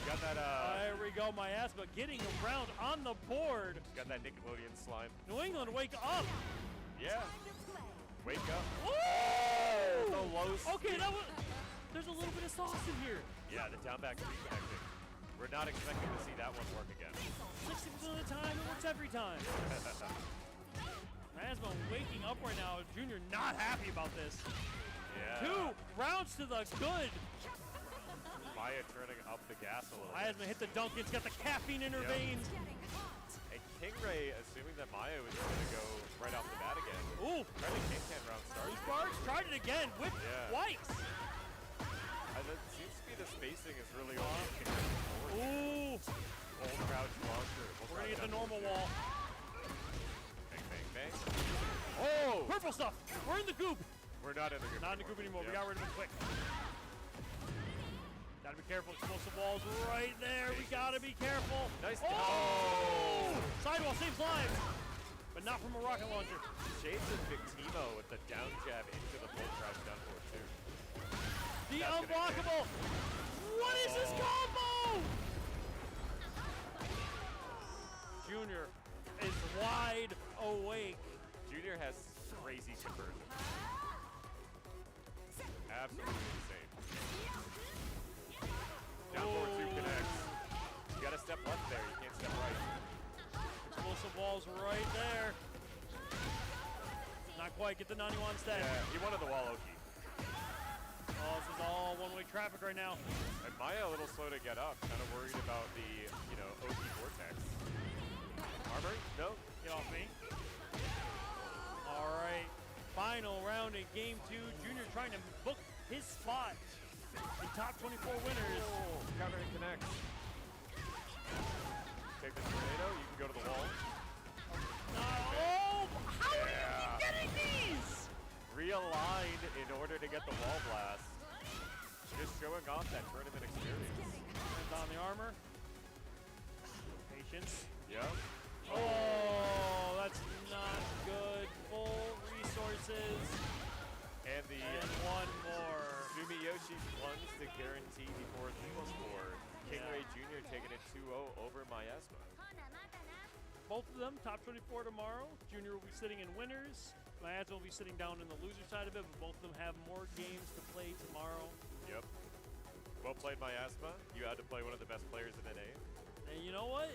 Got that, There we go, my ass, but getting around on the board. got that Nickelodeon slime. New England, wake up. Yeah. Wake up. Woo! The low Okay, speed. that was. There's a little bit of sauce in here. Yeah, the down back reconnecting. We're not expecting to see that one work again. 60% of the time, it works every time. Miasma waking up right now. Junior not happy about this. Yeah. 2 rounds to the good. Maya turning up the gas a little bit. Miasma hit the dunk. It's got the caffeine in her Yep. veins. And Kingray, assuming that Maya was going to go right off the bat again. Ooh. Trying to can round start. Loose Sparks tried it again. Whipped Yeah. twice. It seems to be the spacing is really only Kingray forward. Ooh. Old crouch launcher. We're going to get the normal wall. Bang, bang, bang. Oh! Purple stuff. We're in the goop. We're not in the group. Not in the group anymore. We Yep. got rid of it quick. Gotta be careful. Explosive walls right there. We gotta be careful. Nice. Oh! Sidewall saves lives, but not from a rocket launcher. Shades of Victimo with the down jab into the full crouch down forward too. The That's gonna unblockable. What is this combo? Junior is wide awake. Junior has crazy conversion. Absolutely insane. Down forward two connects. You gotta step left there, you can't step right. Explosive walls right there. Not quite. Get the 91 stat. Yeah, he wanted the wall Oki. Oh, this is all one-way traffic right now. And Maya a little slow to get up, kind of worried about the, Oki vortex. Armor? No? Get off me. All right. Final round in game 2. Junior trying to book his spot in top 24 winners. Oh, counter and connect. Take the tornado, you can go to the wall. Oh, how do you keep getting these? Realigned in order to get the wall blast. Just showing off that tournament experience. Hands on the armor. Patience. Yep. Oh, that's not good. Full resources. And the And one more. Sumiyoshi plunge to guarantee the fourth equal score. Kingray Jr. taking it 2-0 over Miasma. Both of them top 24 tomorrow. Junior will be sitting in winners. Miasma will be sitting down in the loser side of it, but both of them have more games to play tomorrow. Yep. Well played, Miasma. You had to play one of the best players in NA. And you know what?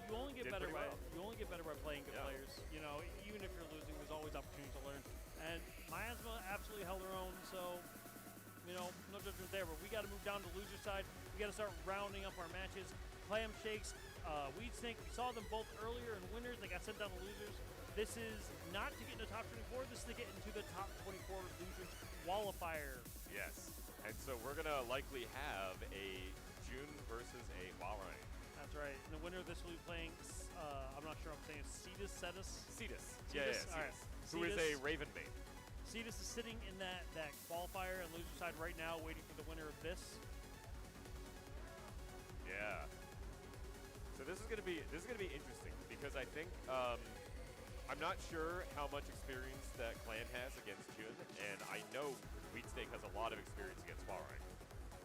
You only get Did better pretty by well. playing good Yeah. players. You know, even if you're losing, there's always opportunities to learn. And Miasma absolutely held her own, so no judgment there. But we got to move down to loser side. We got to start rounding up our matches. Clam Shakes, Weed Snake. We saw them both earlier in winners. They got sent down to losers. This is not to get into top 24. This is to get into the top 24 losers qualifier. Yes. And so we're going to likely have a June versus a Huawei. That's right. And the winner of this will be playing, I'm not sure I'm saying it, Cetus. Cetus. Cetus? Yeah, All right. Cetus. Who is a Cetus. Ravenbait. Cetus is sitting in that qualifier and loser side right now, waiting for the winner of this. Yeah. So this is gonna be interesting because I think I'm not sure how much experience that clan has against Jun, and I know Wheat Snake has a lot of experience against Huawei.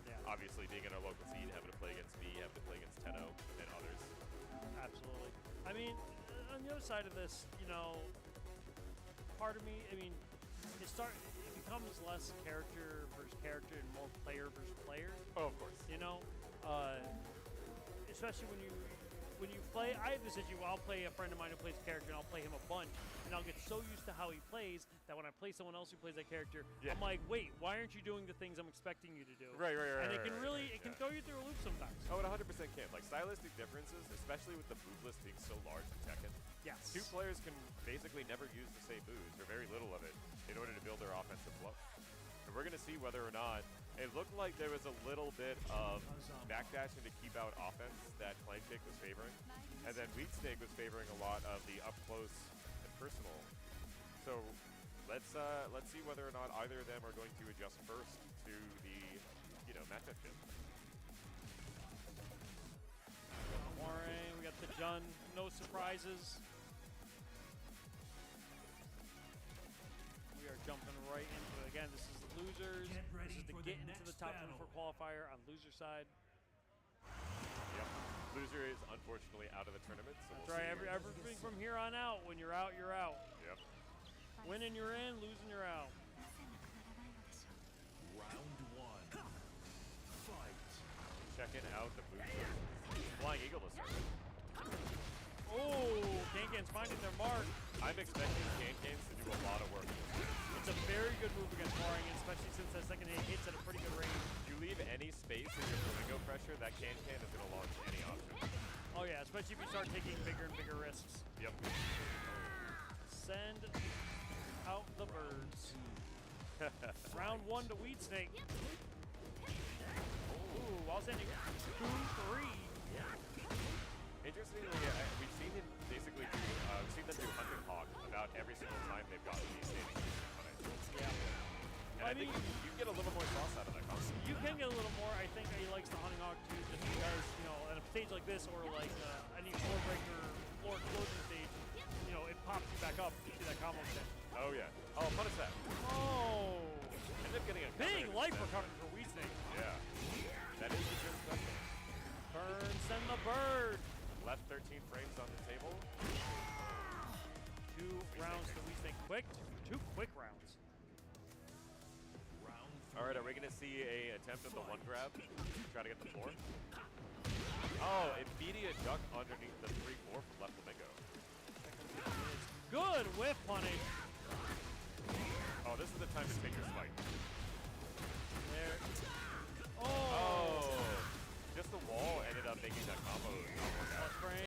Yeah. Obviously, being in our local scene, having to play against me, having to play against Tenno and others. Absolutely. I mean, on the other side of this, part of me, it becomes less character versus character and more player versus player. Oh, of course. Especially when you play, I have this issue. I'll play a friend of mine who plays a character, and I'll play him a bunch, and I'll get so used to how he plays that when I play someone else who plays that character, Yeah. I'm like, wait, why aren't you doing the things I'm expecting you to do? Right. And it can right, it can yeah. throw you through a loop sometimes. Oh, it 100% can. Like stylistic differences, especially with the move list being so large in Tekken. Yes. Two players can basically never use the same moves, or very little of it, in order to build their offensive flow. And we're going to see whether or not it looked like there was a little bit of backdashing to keep out offense that Clan Shake was favoring. And then Wheat Snake was favoring a lot of the up close and personal. So let's see whether or not either of them are going to adjust first to the matchup shift. Warren, we got the Jun, no surprises. We are jumping right into it again. again, this is the losers. Get This ready is to for get the into the next top battle. 24 qualifier on loser side. Yep. Loser is unfortunately out of the tournament, so That's we'll right. see. Everything from here on out. When you're out, you're out. Yep. Winning, you're in. Losing, you're out. Round one. Fight. Checking out the booster. Flying Eagle to start. Oh, Kangan's finding their mark. I'm expecting Kankans to do a lot of work. It's a very good move against Florian, especially since that second hit hits at a pretty good range. You leave any space in your flamingo pressure, that Kankan is going to launch any option. Oh yeah, especially if you start taking bigger and bigger risks. Yep. Send out the birds. Round one to Weed Snake. Ooh, while sending 2-3. Interestingly, we've seen him basically do, we've seen them do Hunting Hawk about every single time they've gotten these standing on it. Yeah. And I think you can get a little more sauce out of that combo. You can get a little more. I think he likes the Hunting Hawk too, just because, you know, at a stage like this or like any floor breaker, floor closing stage, you know, it pops you back up to that combo set. Oh yeah. Oh, punish that. Oh! End up getting a Big counter life instead. recovery for Weed Snake. Yeah. That is the good special. Burn, send the bird. Left 13 frames on the table. 2 rounds to Weed Snake quick. 2 quick rounds. Round All right, are we going to see a attempt at the one grab? Try to get the 4. Oh, immediate duck underneath the 3-4 from left flamingo. Good whiff punish. Oh, this is the time to take your spike. There. Oh! Just the wall ended up making that combo not work out. Plus frame.